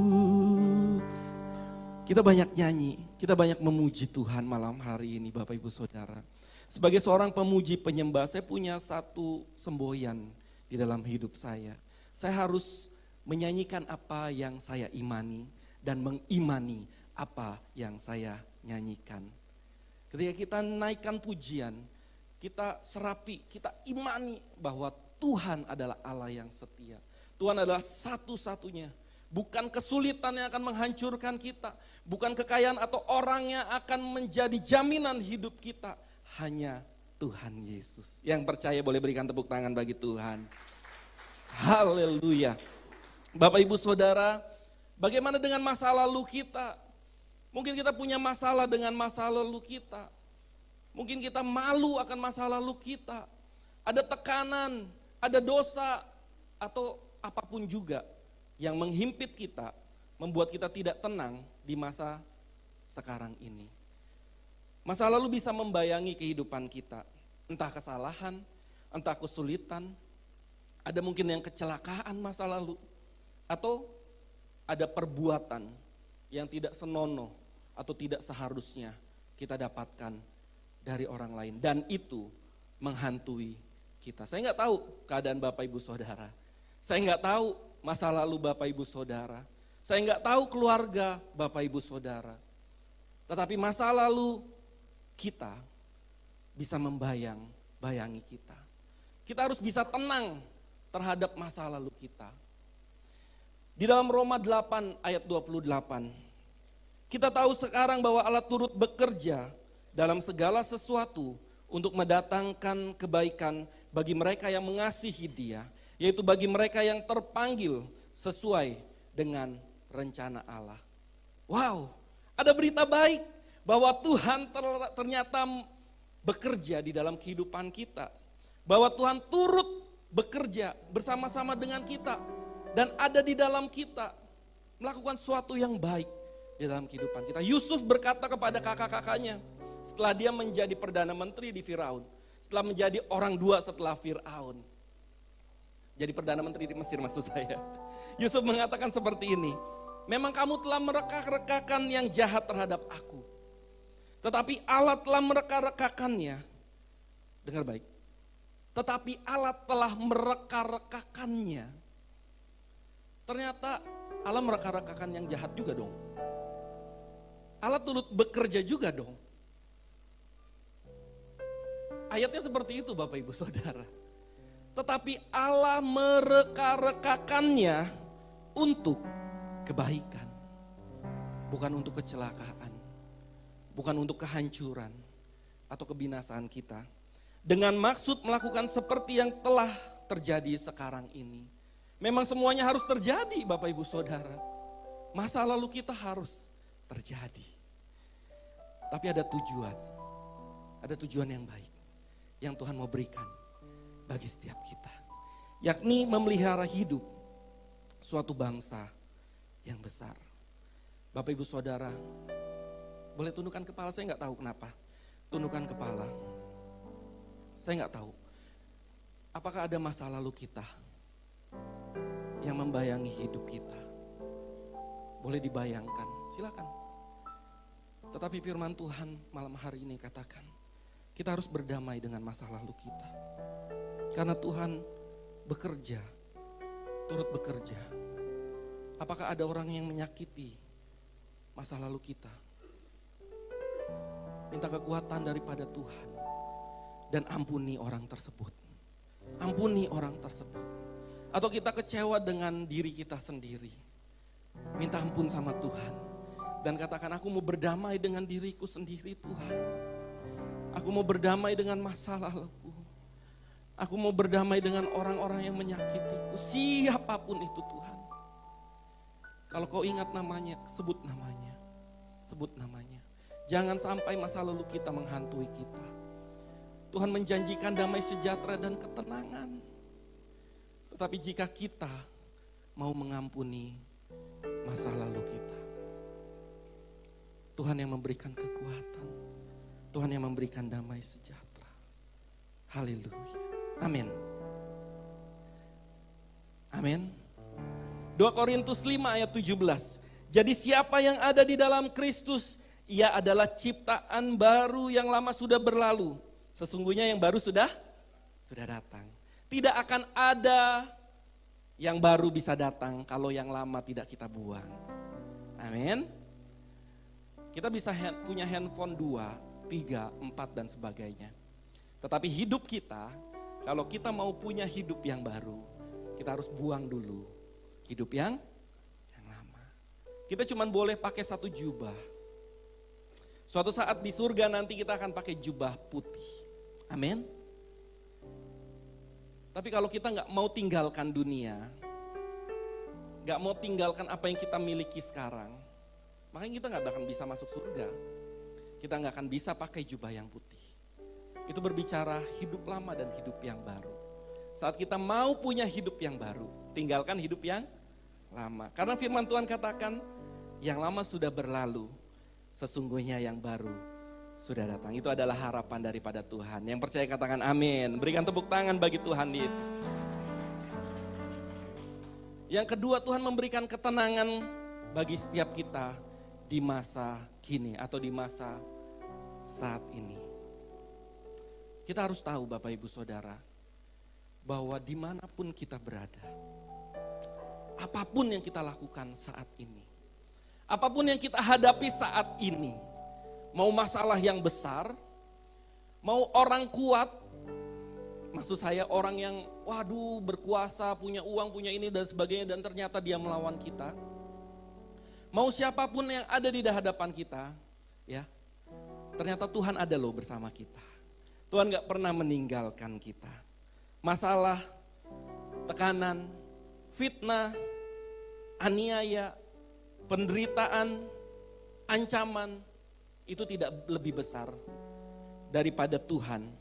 Kita banyak nyanyi, kita banyak memuji Tuhan malam hari ini Bapak Ibu Saudara. Sebagai seorang pemuji penyembah, saya punya satu semboyan di dalam hidup saya. Saya harus menyanyikan apa yang saya imani dan mengimani apa yang saya nyanyikan. Ketika kita naikkan pujian, kita serapi, kita imani bahwa Tuhan adalah Allah yang setia. Tuhan adalah satu-satunya. Bukan kesulitan yang akan menghancurkan kita. Bukan kekayaan atau orang yang akan menjadi jaminan hidup kita. Hanya Tuhan Yesus. Yang percaya boleh berikan tepuk tangan bagi Tuhan. Haleluya. Bapak Ibu Saudara, bagaimana dengan masa lalu kita? Mungkin kita punya masalah dengan masa lalu kita. Mungkin kita malu akan masa lalu kita. Ada tekanan, ada dosa, atau apapun juga yang menghimpit kita, membuat kita tidak tenang di masa sekarang ini. Masa lalu bisa membayangi kehidupan kita. Entah kesalahan, entah kesulitan, ada mungkin yang kecelakaan masa lalu, atau ada perbuatan yang tidak senonoh atau tidak seharusnya kita dapatkan dari orang lain. Dan itu menghantui kita. Saya nggak tahu keadaan Bapak Ibu Saudara. Saya nggak tahu masa lalu Bapak Ibu Saudara. Saya nggak tahu keluarga Bapak Ibu Saudara. Tetapi masa lalu kita bisa membayangi kita. Kita harus bisa tenang terhadap masa lalu kita. Di dalam Roma 8 ayat 28, kita tahu sekarang bahwa Allah turut bekerja dalam segala sesuatu untuk mendatangkan kebaikan bagi mereka yang mengasihi Dia, yaitu bagi mereka yang terpanggil sesuai dengan rencana Allah. Wow, ada berita baik bahwa Tuhan ternyata bekerja di dalam kehidupan kita. Bahwa Tuhan turut bekerja bersama-sama dengan kita dan ada di dalam kita melakukan sesuatu yang baik di dalam kehidupan kita. Yusuf berkata kepada kakak-kakaknya setelah dia menjadi perdana menteri di Firaun, setelah menjadi orang dua setelah Firaun, jadi perdana menteri di Mesir maksud saya. Yusuf mengatakan seperti ini, memang kamu telah mereka-rekakan yang jahat terhadap aku, tetapi Allah telah mereka-rekakannya. Dengar baik, tetapi Allah telah mereka-rekakannya. Ternyata Allah mereka-rekakan yang jahat juga dong. Allah turut bekerja juga dong. Ayatnya seperti itu Bapak Ibu Saudara. Tetapi Allah mereka-rekakannya untuk kebaikan. Bukan untuk kecelakaan. Bukan untuk kehancuran atau kebinasaan kita. Dengan maksud melakukan seperti yang telah terjadi sekarang ini. Memang semuanya harus terjadi Bapak Ibu Saudara. Masa lalu kita harus terjadi. Tapi ada tujuan yang baik yang Tuhan mau berikan bagi setiap kita. Yakni memelihara hidup suatu bangsa yang besar. Bapak Ibu Saudara, boleh tundukkan kepala, saya nggak tahu kenapa. Tundukkan kepala. Saya nggak tahu. Apakah ada masa lalu kita yang membayangi hidup kita? Boleh dibayangkan, silakan. Tetapi firman Tuhan malam hari ini katakan, kita harus berdamai dengan masa lalu kita. Karena Tuhan bekerja, turut bekerja. Apakah ada orang yang menyakiti masa lalu kita? Minta kekuatan daripada Tuhan dan ampuni orang tersebut. Ampuni orang tersebut. Atau kita kecewa dengan diri kita sendiri. Minta ampun sama Tuhan. Dan katakan, aku mau berdamai dengan diriku sendiri Tuhan. Aku mau berdamai dengan masa laluku. Aku mau berdamai dengan orang-orang yang menyakitiku. Siapapun itu Tuhan. Kalau kau ingat namanya, sebut namanya. Sebut namanya. Jangan sampai masa lalu kita menghantui kita. Tuhan menjanjikan damai sejahtera dan ketenangan. Tetapi jika kita mau mengampuni masa lalu kita, Tuhan yang memberikan kekuatan, Tuhan yang memberikan damai sejahtera. Haleluya. Amin. Amin. 2 Korintus 5 ayat 17. Jadi siapa yang ada di dalam Kristus, ia adalah ciptaan baru, yang lama sudah berlalu. Sesungguhnya yang baru sudah datang. Tidak akan ada yang baru bisa datang kalau yang lama tidak kita buang. Amin. Kita bisa punya handphone 2, 3, 4 dan sebagainya. Tetapi hidup kita, kalau kita mau punya hidup yang baru, kita harus buang dulu hidup yang lama. Kita cuma boleh pakai satu jubah. Suatu saat di surga nanti kita akan pakai jubah putih. Amin. Tapi kalau kita gak mau tinggalkan dunia, gak mau tinggalkan apa yang kita miliki sekarang, makanya kita gak akan bisa masuk surga. Kita gak akan bisa pakai jubah yang putih. Itu berbicara hidup lama dan hidup yang baru. Saat kita mau punya hidup yang baru, tinggalkan hidup yang lama. Karena firman Tuhan katakan, yang lama sudah berlalu, sesungguhnya yang baru sudah datang. Itu adalah harapan daripada Tuhan. Yang percaya katakan amin. Berikan tepuk tangan bagi Tuhan Yesus. Yang kedua, Tuhan memberikan ketenangan bagi setiap kita di masa kini atau di masa saat ini. Kita harus tahu Bapak Ibu Saudara, bahwa dimanapun kita berada, apapun yang kita lakukan saat ini, apapun yang kita hadapi saat ini, mau masalah yang besar, mau orang kuat, maksud saya orang yang berkuasa, punya uang, punya ini dan sebagainya, dan ternyata dia melawan kita. Mau siapapun yang ada di hadapan kita, ya, ternyata Tuhan ada loh bersama kita. Tuhan gak pernah meninggalkan kita. Masalah, tekanan, fitnah, aniaya, penderitaan, ancaman, itu tidak lebih besar daripada Tuhan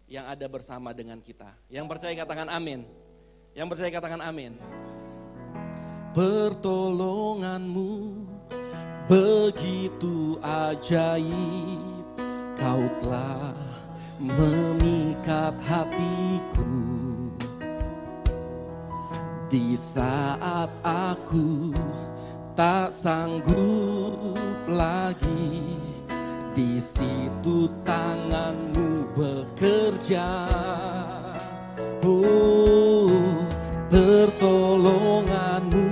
yang ada bersama dengan kita. Yang percaya katakan amin. Yang percaya katakan amin. Pertolonganmu begitu ajaib, kau telah memikat hatiku. Di saat aku tak sanggup lagi, di situ tanganmu bekerja. Oh, pertolonganmu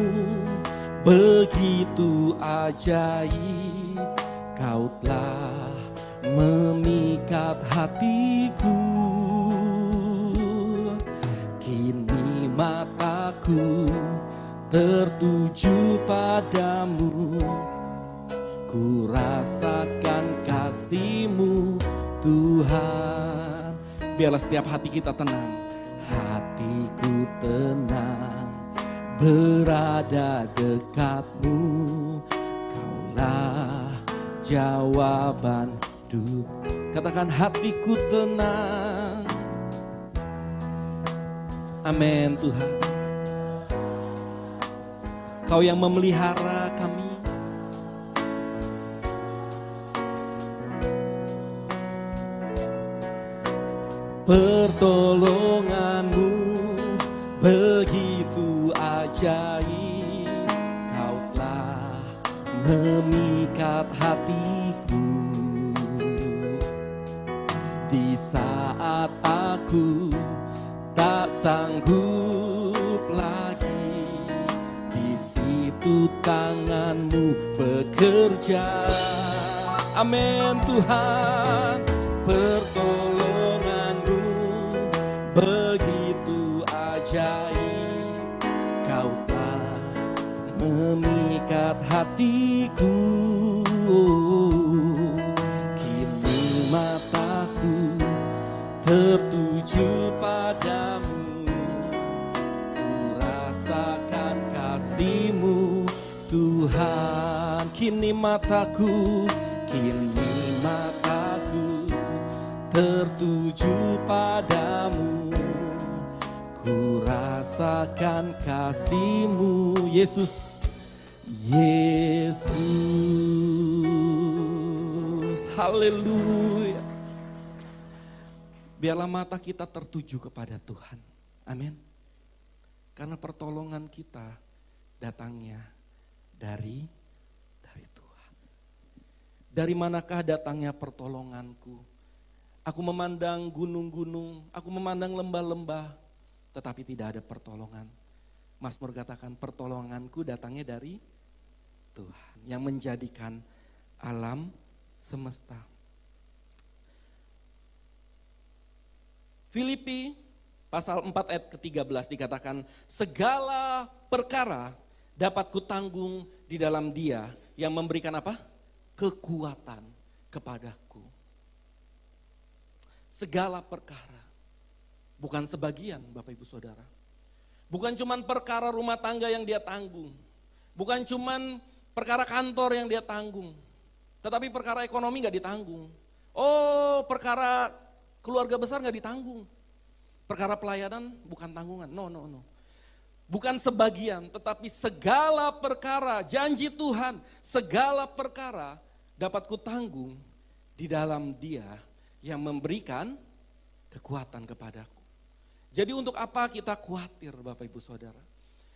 begitu ajaib, kau telah memikat hatiku. Kini mataku tertuju padamu, ku rasakan kasih-Mu Tuhan. Biarlah setiap hati kita tenang, hatiku tenang, berada dekat-Mu, Kaulah jawaban hidup. Katakan hatiku tenang. Amin Tuhan. Kau yang memelihara kami. Pertolonganmu begitu ajaib, kau telah memikat hatiku. Di saat aku tak sanggup lagi, di situ tanganmu bekerja. Amin Tuhan. Pertolonganmu begitu ajaib, kau telah memikat hatiku. mataku, kini mataku tertuju padamu. Ku rasakan kasih-Mu, Yesus, Yesus. Haleluya. Biarlah mata kita tertuju kepada Tuhan. Amin. Karena pertolongan kita datangnya dari Tuhan. Dari manakah datangnya pertolonganku? Aku memandang gunung-gunung, aku memandang lembah-lembah, tetapi tidak ada pertolongan. Mazmur katakan, pertolonganku datangnya dari Tuhan yang menjadikan alam semesta. Filipi pasal 4 ayat ke-13 dikatakan, segala perkara dapat kutanggung di dalam Dia yang memberikan apa? Kekuatan kepadaku. Segala perkara, bukan sebagian Bapak Ibu Saudara. Bukan cuman perkara rumah tangga yang dia tanggung. Bukan cuman perkara kantor yang dia tanggung. Tetapi perkara ekonomi gak ditanggung. Oh, perkara keluarga besar gak ditanggung. Perkara pelayanan bukan tanggungan, no. Bukan sebagian, tetapi segala perkara, janji Tuhan, segala perkara dapat kutanggung di dalam Dia yang memberikan kekuatan kepadaku. Jadi untuk apa kita khawatir Bapak Ibu Saudara?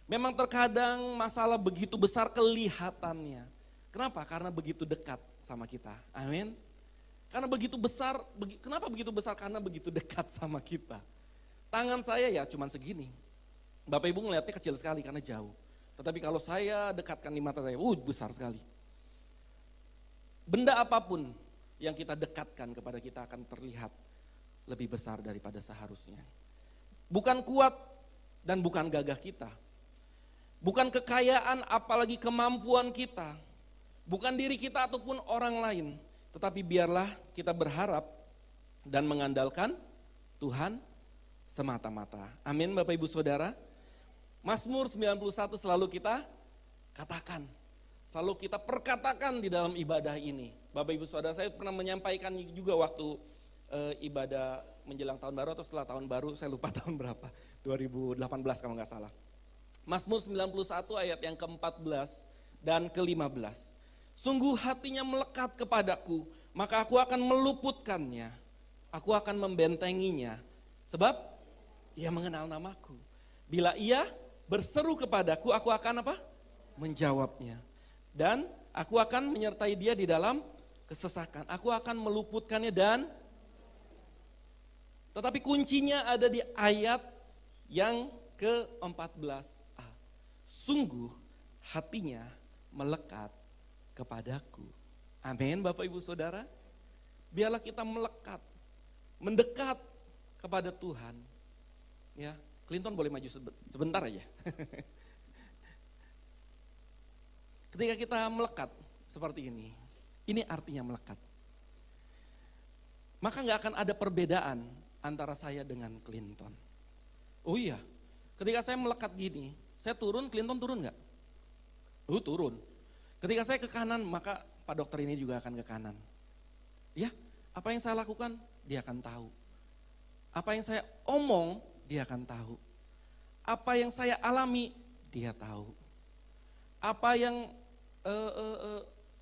Memang terkadang masalah begitu besar kelihatannya. Kenapa? Karena begitu dekat sama kita. Amin. Karena begitu besar, kenapa begitu besar? Karena begitu dekat sama kita. Tangan saya ya cuman segini. Bapak Ibu ngeliatnya kecil sekali karena jauh. Tetapi kalau saya dekatkan di mata saya, besar sekali. Benda apapun yang kita dekatkan kepada kita akan terlihat lebih besar daripada seharusnya. Bukan kuat dan bukan gagah kita. Bukan kekayaan apalagi kemampuan kita. Bukan diri kita ataupun orang lain. Tetapi biarlah kita berharap dan mengandalkan Tuhan semata-mata. Amin Bapak Ibu Saudara. Mazmur 91 selalu kita katakan. Selalu kita perkatakan di dalam ibadah ini. Bapak Ibu Saudara, saya pernah menyampaikan juga waktu ibadah menjelang tahun baru atau setelah tahun baru, saya lupa tahun berapa, 2018 kalau nggak salah. Mazmur 91 ayat yang ke-14 dan ke-15. Sungguh hatinya melekat kepadaku, maka aku akan meluputkannya, aku akan membentenginya, sebab ia mengenal namaku. Bila ia berseru kepadaku, aku akan apa? Menjawabnya. Dan aku akan menyertai dia di dalam kesesakan. Aku akan meluputkannya dan tetapi kuncinya ada di ayat yang ke-14a. Sungguh hatinya melekat kepadaku. Amin Bapak Ibu Saudara. Biarlah kita melekat, mendekat kepada Tuhan. Ya, Clinton boleh maju sebentar aja. Ketika kita melekat seperti ini artinya melekat. Maka gak akan ada perbedaan antara saya dengan Clinton. Oh iya, ketika saya melekat gini, saya turun, Clinton turun gak? Turun. Ketika saya ke kanan, maka Pak Dokter ini juga akan ke kanan. Ya, apa yang saya lakukan, dia akan tahu. Apa yang saya omong, dia akan tahu. Apa yang saya alami, dia tahu. Apa yang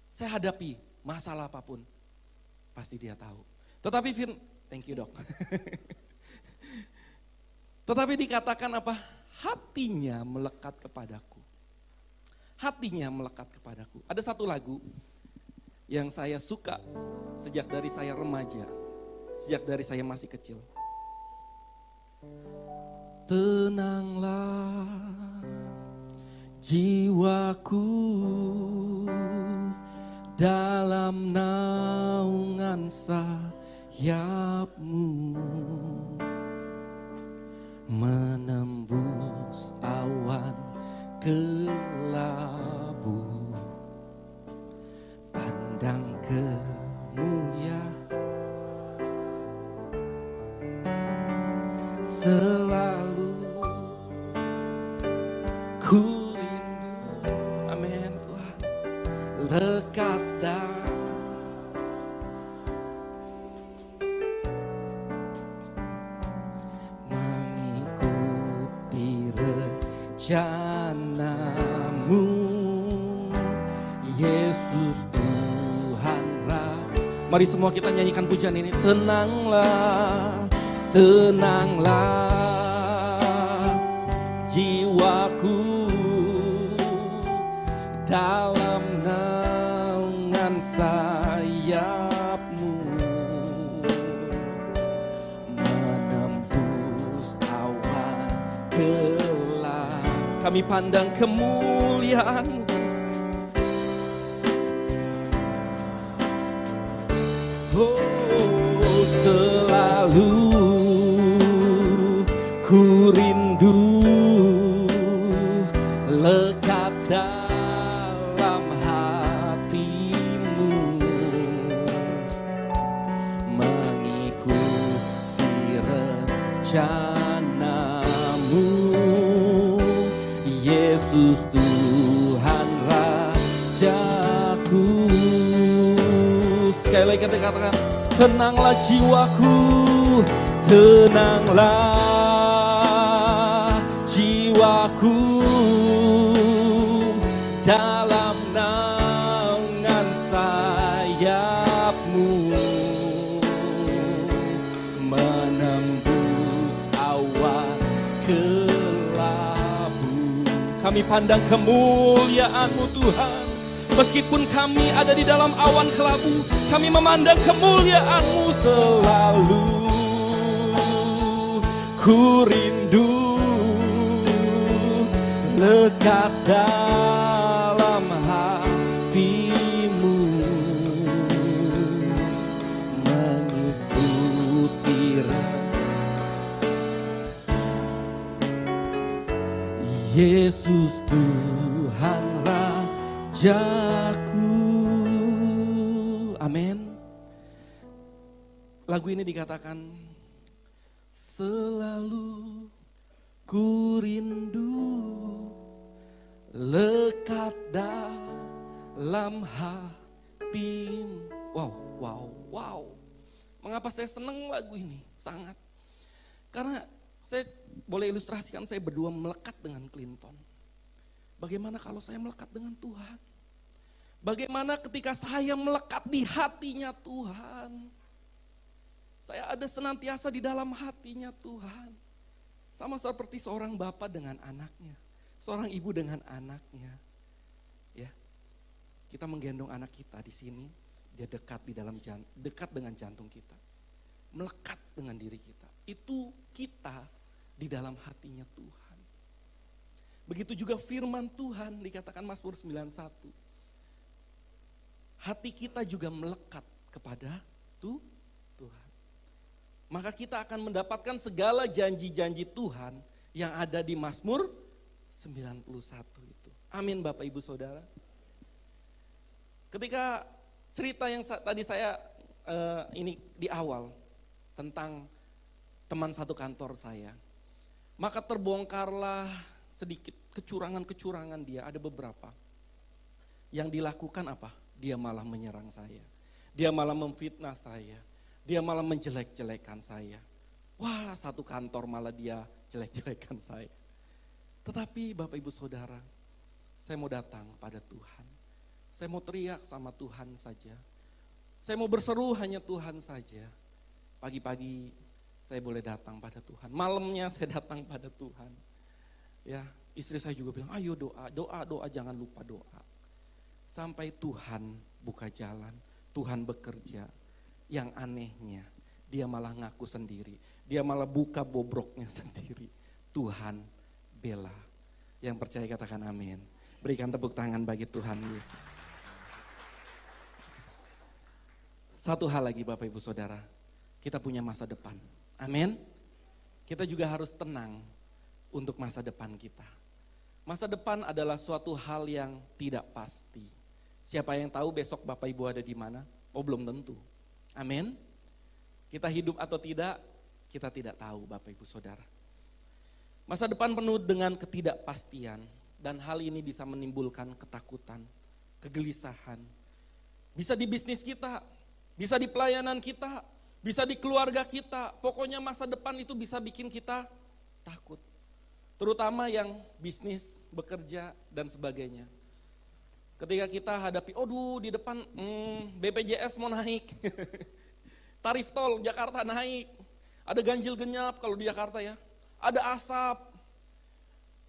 saya hadapi, masalah apapun, pasti dia tahu. Tetapi thank you Dok. Tetapi dikatakan apa? Hatinya melekat kepadaku. Hatinya melekat kepadaku. Ada satu lagu yang saya suka sejak dari saya remaja, sejak dari saya masih kecil. Tenanglah jiwaku dalam naungan sayap-Mu, menembus awan kelabu, pandang kemuliaan, selalu ku rindu, amin Tuhan, lekat rencanamu, Yesus Tuhan Mari semua kita nyanyikan pujian ini. Tenanglah, tenanglah jiwaku dalam naungan sayapmu, menembus awan gelap. Kami pandang kemuliaan-Mu. Oh, selalu ku rindu lekat dalam hatimu, mengikuti rencanamu, Yesus Tuhan Rajaku. Sekali lagi kita katakan, tenanglah jiwaku, tenanglah jiwaku dalam naungan sayapmu, menembus awan kelabu. Kami pandang kemuliaan-Mu Tuhan. Meskipun kami ada di dalam awan kelabu, kami memandang kemuliaan-Mu selalu. Ku rindu lekat dalam hatimu, mengikuti Yesus Tuhan Rajaku. Amin. Lagu ini dikatakan, selalu ku rindu lekat dalam hatimu. Wow. Mengapa saya senang lagu ini? Sangat. Karena saya boleh ilustrasikan, saya berdua melekat dengan Clinton. Bagaimana kalau saya melekat dengan Tuhan? Bagaimana ketika saya melekat di hatinya Tuhan? Saya ada senantiasa di dalam hatinya Tuhan. Sama seperti seorang bapak dengan anaknya, seorang ibu dengan anaknya. Ya, kita menggendong anak kita di sini, dia dekat di dalam dekat dengan jantung kita, melekat dengan diri kita. Itu kita di dalam hatinya Tuhan. Begitu juga firman Tuhan dikatakan Mazmur 91. Hati kita juga melekat kepada Tuhan. Maka kita akan mendapatkan segala janji-janji Tuhan yang ada di Mazmur 91 itu. Amin Bapak Ibu Saudara. Ketika cerita yang tadi saya ini di awal tentang teman satu kantor saya, maka terbongkarlah sedikit kecurangan-kecurangan dia, ada beberapa. Yang dilakukan apa? Dia malah menyerang saya. Dia malah memfitnah saya. Dia malah menjelek-jelekan saya. Wah, satu kantor malah dia jelek-jelekan saya. Tetapi Bapak Ibu Saudara, saya mau datang pada Tuhan. Saya mau teriak sama Tuhan saja. Saya mau berseru hanya Tuhan saja. Pagi-pagi saya boleh datang pada Tuhan. Malamnya saya datang pada Tuhan. Ya, istri saya juga bilang, ayo doa, jangan lupa doa. Sampai Tuhan buka jalan, Tuhan bekerja. Yang anehnya, dia malah ngaku sendiri. Dia malah buka bobroknya sendiri. Tuhan bela. Yang percaya katakan amin. Berikan tepuk tangan bagi Tuhan Yesus. Satu hal lagi Bapak Ibu Saudara, kita punya masa depan. Amin. Kita juga harus tenang untuk masa depan kita. Masa depan adalah suatu hal yang tidak pasti. Siapa yang tahu besok Bapak Ibu ada di mana? Oh, belum tentu. Amin. Kita hidup atau tidak, kita tidak tahu Bapak Ibu Saudara. Masa depan penuh dengan ketidakpastian dan hal ini bisa menimbulkan ketakutan, kegelisahan. Bisa di bisnis kita, bisa di pelayanan kita, bisa di keluarga kita. Pokoknya masa depan itu bisa bikin kita takut. terutama yang bisnis, bekerja, dan sebagainya. Ketika kita hadapi, di depan BPJS mau naik, tarif tol Jakarta naik, ada ganjil genap kalau di Jakarta ya, ada asap,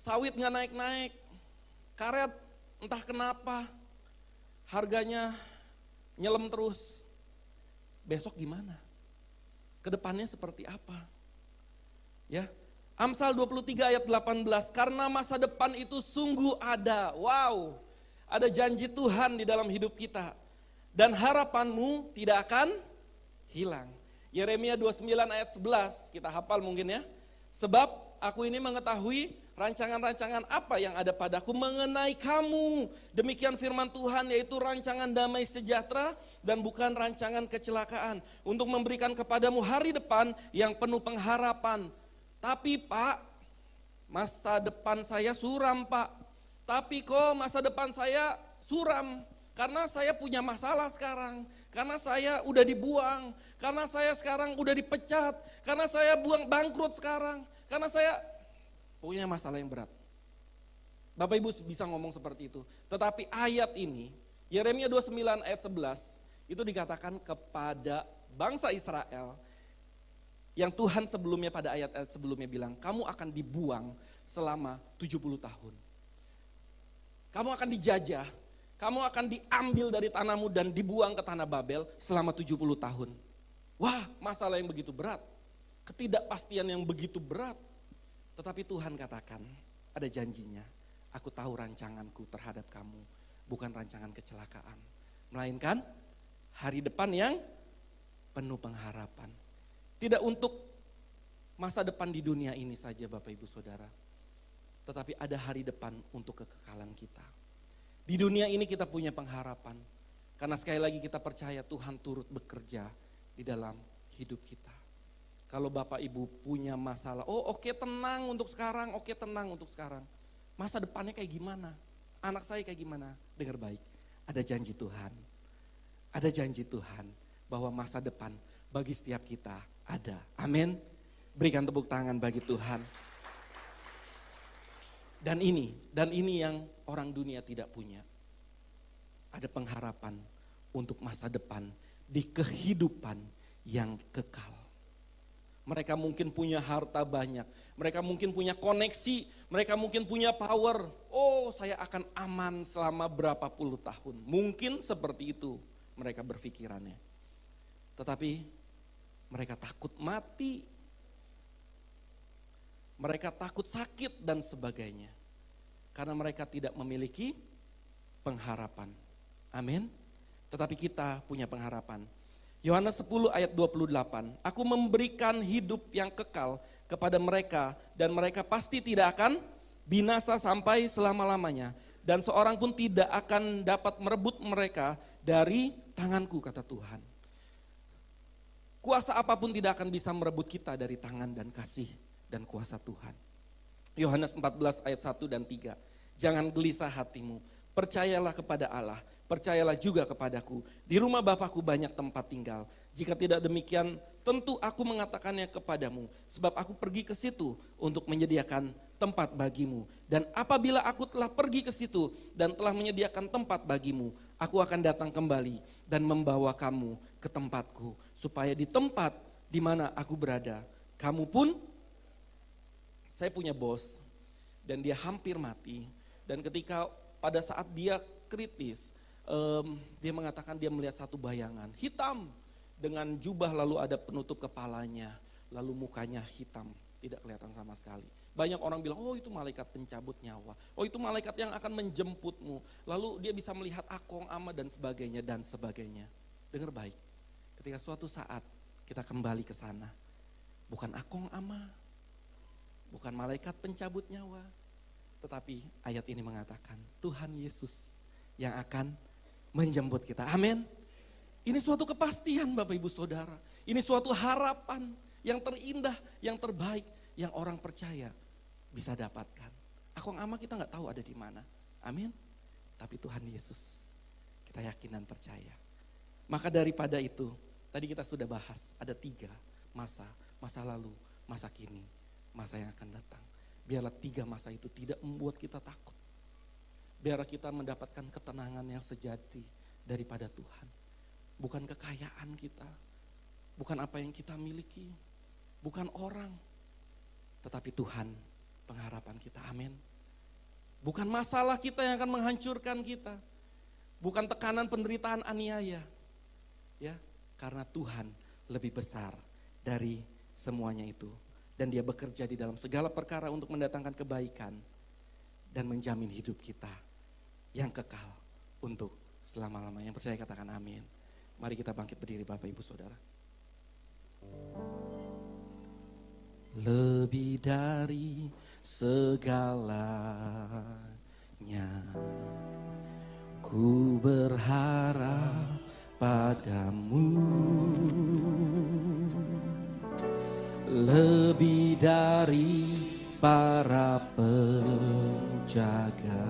sawit nggak naik-naik, karet entah kenapa, harganya nyelam terus. Besok gimana? Kedepannya seperti apa? Ya, Amsal 23 ayat 18, karena masa depan itu sungguh ada. Wow, ada janji Tuhan di dalam hidup kita. Dan harapanmu tidak akan hilang. Yeremia 29 ayat 11, kita hafal mungkin ya. Sebab aku ini mengetahui rancangan-rancangan apa yang ada padaku mengenai kamu. Demikian firman Tuhan, yaitu rancangan damai sejahtera dan bukan rancangan kecelakaan. Untuk memberikan kepadamu hari depan yang penuh pengharapan. Tapi Pak, masa depan saya suram Pak. Tapi kok masa depan saya suram? Karena saya punya masalah sekarang. Karena saya udah dibuang. Karena saya sekarang udah dipecat. Karena saya bangkrut sekarang. Karena saya punya masalah yang berat. Bapak Ibu bisa ngomong seperti itu. Tetapi ayat ini, Yeremia 29 ayat 11, itu dikatakan kepada bangsa Israel yang Tuhan sebelumnya pada ayat-ayat sebelumnya bilang, kamu akan dibuang selama 70 tahun. Kamu akan dijajah, kamu akan diambil dari tanahmu dan dibuang ke tanah Babel selama 70 tahun. Wah, masalah yang begitu berat, ketidakpastian yang begitu berat. Tetapi Tuhan katakan, ada janjinya, aku tahu rancanganku terhadap kamu, bukan rancangan kecelakaan, melainkan hari depan yang penuh pengharapan. Tidak untuk masa depan di dunia ini saja Bapak Ibu Saudara, tetapi ada hari depan untuk kekekalan kita. Di dunia ini kita punya pengharapan, karena sekali lagi kita percaya Tuhan turut bekerja di dalam hidup kita. Kalau Bapak Ibu punya masalah, oke, tenang untuk sekarang, tenang untuk sekarang. Masa depannya kayak gimana? Anak saya kayak gimana? Dengar baik, ada janji Tuhan. Ada janji Tuhan bahwa masa depan bagi setiap kita ada. Amin. Berikan tepuk tangan bagi Tuhan. Dan ini yang orang dunia tidak punya. Ada pengharapan untuk masa depan di kehidupan yang kekal. Mereka mungkin punya harta banyak, mereka mungkin punya koneksi, mereka mungkin punya power. Saya akan aman selama berapa puluh tahun. Mungkin seperti itu mereka berpikirannya. Tetapi mereka takut mati, mereka takut sakit dan sebagainya. Karena mereka tidak memiliki pengharapan. Amin. Tetapi kita punya pengharapan. Yohanes 10 ayat 28, aku memberikan hidup yang kekal kepada mereka dan mereka pasti tidak akan binasa sampai selama-lamanya. Dan seorang pun tidak akan dapat merebut mereka dari tanganku, kata Tuhan. Kuasa apapun tidak akan bisa merebut kita dari tangan dan kasih dan kuasa Tuhan. Yohanes 14 ayat 1 dan 3, jangan gelisah hatimu, percayalah kepada Allah. Percayalah juga kepadaku, di rumah Bapakku banyak tempat tinggal. Jika tidak demikian, tentu aku mengatakannya kepadamu, sebab aku pergi ke situ untuk menyediakan tempat bagimu. Dan apabila aku telah pergi ke situ dan telah menyediakan tempat bagimu, aku akan datang kembali dan membawa kamu ke tempatku, supaya di tempat di mana aku berada, kamu pun. Saya punya bos dan dia hampir mati, dan ketika pada saat dia kritis, dia mengatakan dia melihat satu bayangan hitam dengan jubah, lalu ada penutup kepalanya, lalu mukanya hitam, tidak kelihatan sama sekali. Banyak orang bilang, itu malaikat pencabut nyawa, itu malaikat yang akan menjemputmu. Lalu dia bisa melihat akong, ama dan sebagainya dan sebagainya. Dengar baik, ketika suatu saat kita kembali ke sana, bukan akong, ama, bukan malaikat pencabut nyawa, tetapi ayat ini mengatakan Tuhan Yesus yang akan menjemput kita. Amin. Ini suatu kepastian Bapak Ibu Saudara. Ini suatu harapan yang terindah, yang terbaik, yang orang percaya bisa dapatkan. Akong ama kita gak tahu ada di mana. Amin. Tapi Tuhan Yesus kita yakin dan percaya. Maka daripada itu, tadi kita sudah bahas ada 3 masa. Masa lalu, masa kini, masa yang akan datang. Biarlah 3 masa itu tidak membuat kita takut. Biarlah kita mendapatkan ketenangan yang sejati daripada Tuhan. Bukan kekayaan kita, bukan apa yang kita miliki, bukan orang, tetapi Tuhan pengharapan kita. Amin. Bukan masalah kita yang akan menghancurkan kita, bukan tekanan penderitaan aniaya, ya, karena Tuhan lebih besar dari semuanya itu, dan Dia bekerja di dalam segala perkara untuk mendatangkan kebaikan dan menjamin hidup kita yang kekal untuk selama-lamanya. Yang percaya katakan amin. Mari kita bangkit berdiri Bapak Ibu Saudara. Lebih dari segalanya, ku berharap padamu. Lebih dari para penjaga,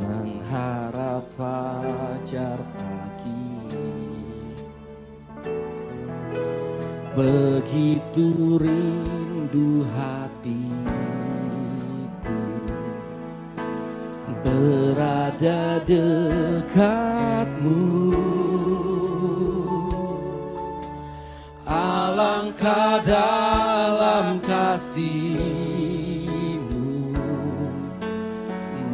mengharap fajar pagi. Begitu rindu hatiku berada dekatmu. Alangkah dalam kasih-Mu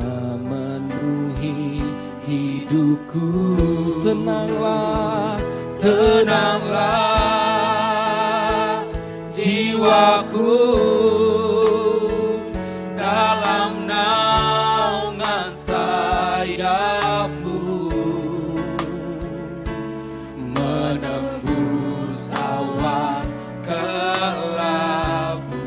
memenuhi hidupku. Tenanglah, tenanglah jiwaku dalam naungan sayap-Mu, menembus awan kelabu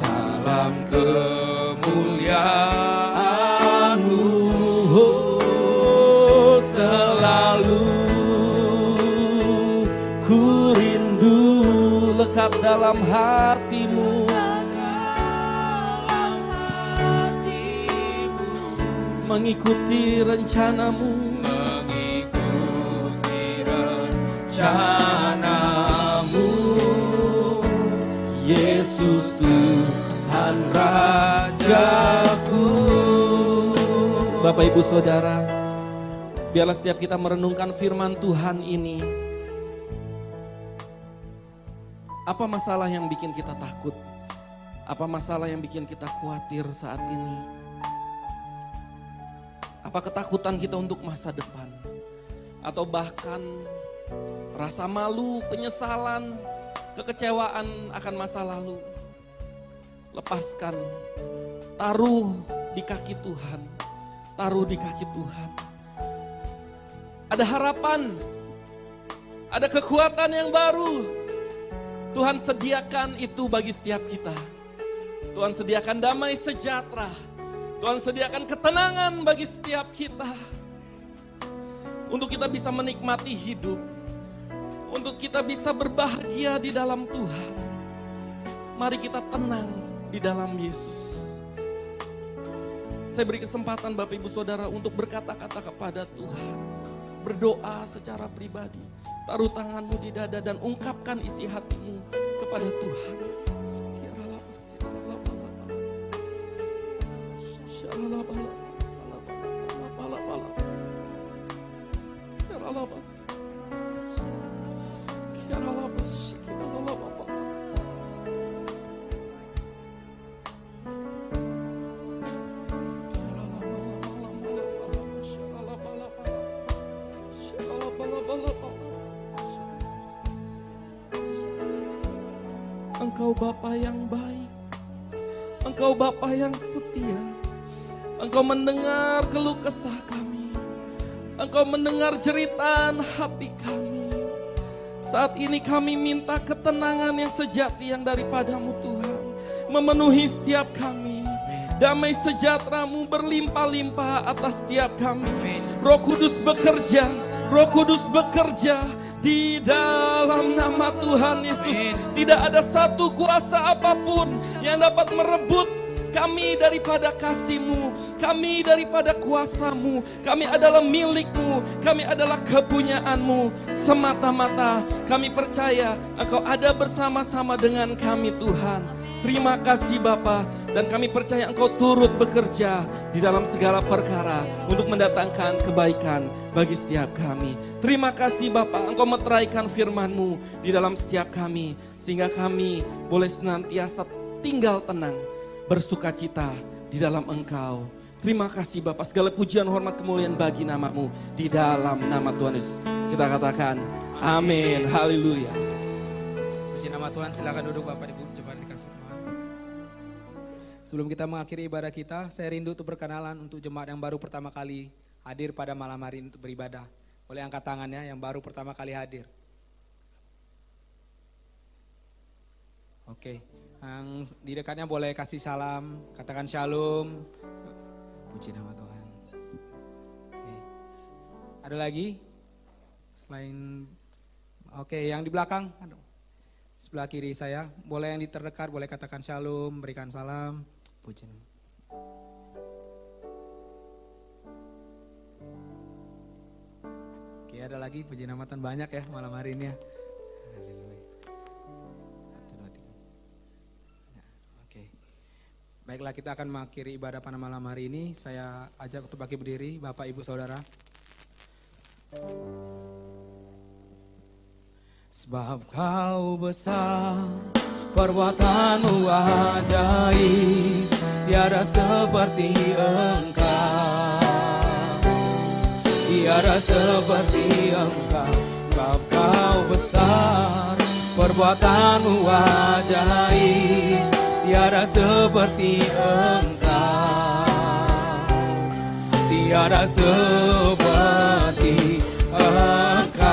dalam kemuliaan-Mu. Oh, selalu ku rindu lekat dalam hati-Mu, mengikuti rencana-Mu, mengikuti rencana-Mu. Yesus Tuhan Rajaku. Bapak Ibu Saudara, biarlah setiap kita merenungkan firman Tuhan ini. Apa masalah yang bikin kita takut? Apa masalah yang bikin kita khawatir saat ini? Apa ketakutan kita untuk masa depan? Atau bahkan rasa malu, penyesalan, kekecewaan akan masa lalu? Lepaskan, taruh di kaki Tuhan, taruh di kaki Tuhan. Ada harapan, ada kekuatan yang baru. Tuhan sediakan itu bagi setiap kita. Tuhan sediakan damai sejahtera. Tuhan sediakan ketenangan bagi setiap kita. Untuk kita bisa menikmati hidup. Untuk kita bisa berbahagia di dalam Tuhan. Mari kita tenang di dalam Yesus. Saya beri kesempatan Bapak Ibu Saudara untuk berkata-kata kepada Tuhan. Berdoa secara pribadi. Taruh tanganmu di dada dan ungkapkan isi hatimu kepada Tuhan. Engkau Bapa yang baik, Engkau Bapa yang setia, Engkau mendengar keluh kesah kami, Engkau mendengar jeritan hati kami. Saat ini kami minta ketenangan yang sejati yang daripada-Mu Tuhan, memenuhi setiap kami. Damai sejahtera-Mu berlimpah-limpah atas setiap kami. Roh Kudus bekerja, Roh Kudus bekerja. Di dalam nama Tuhan Yesus, tidak ada satu kuasa apapun yang dapat merebut Kami daripada kasih-Mu, kami daripada kuasa-Mu, kami adalah milik-Mu, kami adalah kepunyaan-Mu. Semata-mata kami percaya Engkau ada bersama-sama dengan kami Tuhan. Terima kasih Bapa, dan kami percaya Engkau turut bekerja di dalam segala perkara untuk mendatangkan kebaikan bagi setiap kami. Terima kasih Bapa, Engkau meteraikan firman-Mu di dalam setiap kami, sehingga kami boleh senantiasa tinggal tenang, bersukacita di dalam Engkau. Terima kasih Bapa, segala pujian, hormat, kemuliaan bagi nama-Mu di dalam nama Tuhan Yesus. Kita katakan amin, haleluya. Puji nama Tuhan, silakan duduk Bapak Ibu, coba dikasih Tuhan. Sebelum kita mengakhiri ibadah kita, saya rindu untuk berkenalan untuk jemaat yang baru pertama kali hadir pada malam hari ini untuk beribadah. Boleh angkat tangannya yang baru pertama kali hadir. Oke, yang di dekatnya boleh kasih salam, katakan shalom. Puji nama Tuhan. Oke. Ada lagi? Selain, oke, yang di belakang, sebelah kiri saya, boleh yang di terdekat, boleh katakan shalom, berikan salam. Puji nama. Oke, ada lagi, puji nama Tuhan, banyak ya malam hari ini ya. Haleluya. 1, 2, 3. Oke. Baiklah, kita akan mengakhiri ibadah pada malam hari ini. Saya ajak untuk bagi berdiri, Bapak Ibu Saudara. Sebab Kau besar, perbuatan-Mu ajaib, tiada seperti Engkau, tiada seperti Engkau. Sebab Kau besar, perbuatan-Mu ajaib, tiada seperti Engkau, tiada seperti Engkau.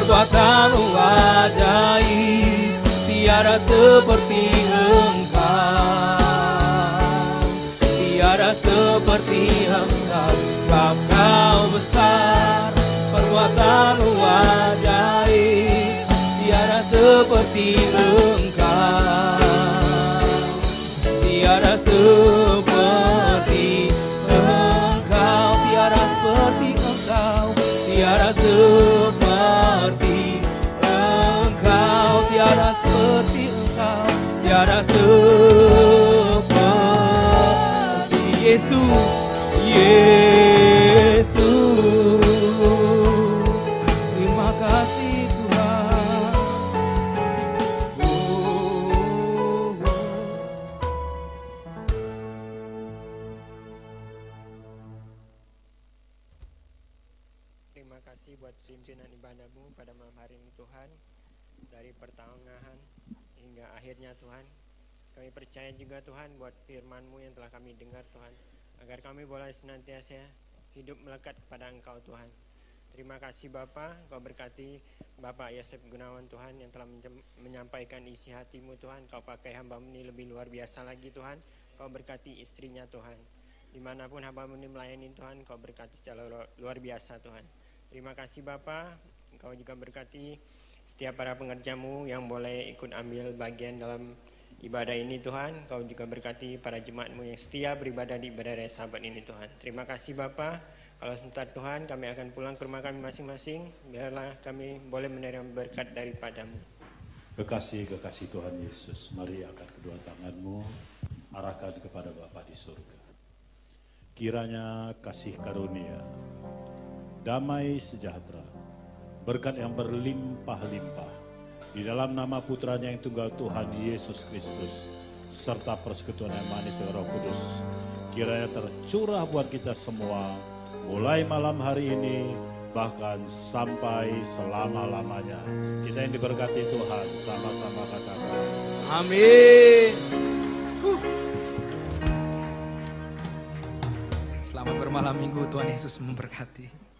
Perbuatan-Mu ajaib, tiada seperti Engkau, tiada seperti Engkau. Sebab Kau besar, perbuatan-Mu ajaib, tiada seperti Engkau, tiada seperti Engkau, tiada seperti Engkau, tiada seperti Engkau, tiada seperti Engkau, tiada seperti Yesus, Yesus. Terima kasih Tuhan. Terima kasih buat pimpinan ibadah-Mu pada malam hari ini Tuhan. Dari pertengahan hingga akhirnya Tuhan. Kami percaya juga Tuhan buat firman-Mu yang telah kami dengar Tuhan. Agar kami boleh senantiasa hidup melekat kepada Engkau Tuhan. Terima kasih Bapa, Kau berkati Bapak Yosef Gunawan Tuhan yang telah menyampaikan isi hati-Mu Tuhan. Kau pakai hamba-Mu ini lebih luar biasa lagi Tuhan. Kau berkati istrinya Tuhan. Dimanapun hamba-Mu ini melayani Tuhan, Kau berkati secara luar biasa Tuhan. Terima kasih Bapa, Kau juga berkati setiap para pengerja-Mu yang boleh ikut ambil bagian dalam ibadah ini Tuhan. Kau juga berkati para jemaat-Mu yang setia beribadah di ibadah raya Sabat ini Tuhan. Terima kasih Bapa. Kalau sebentar Tuhan kami akan pulang ke rumah kami masing-masing. Biarlah kami boleh menerima berkat daripada-Mu. Kekasih Tuhan Yesus, mari angkat kedua tangan-Mu, arahkan kepada Bapa di surga. Kiranya kasih karunia, damai sejahtera, berkat yang berlimpah-limpah di dalam nama putranya yang tunggal Tuhan Yesus Kristus, serta persekutuan yang manis dengan Roh Kudus, kiranya tercurah buat kita semua, mulai malam hari ini, bahkan sampai selama-lamanya. Kita yang diberkati Tuhan, sama-sama katakan Amin. Selamat bermalam minggu, Tuhan Yesus memberkati.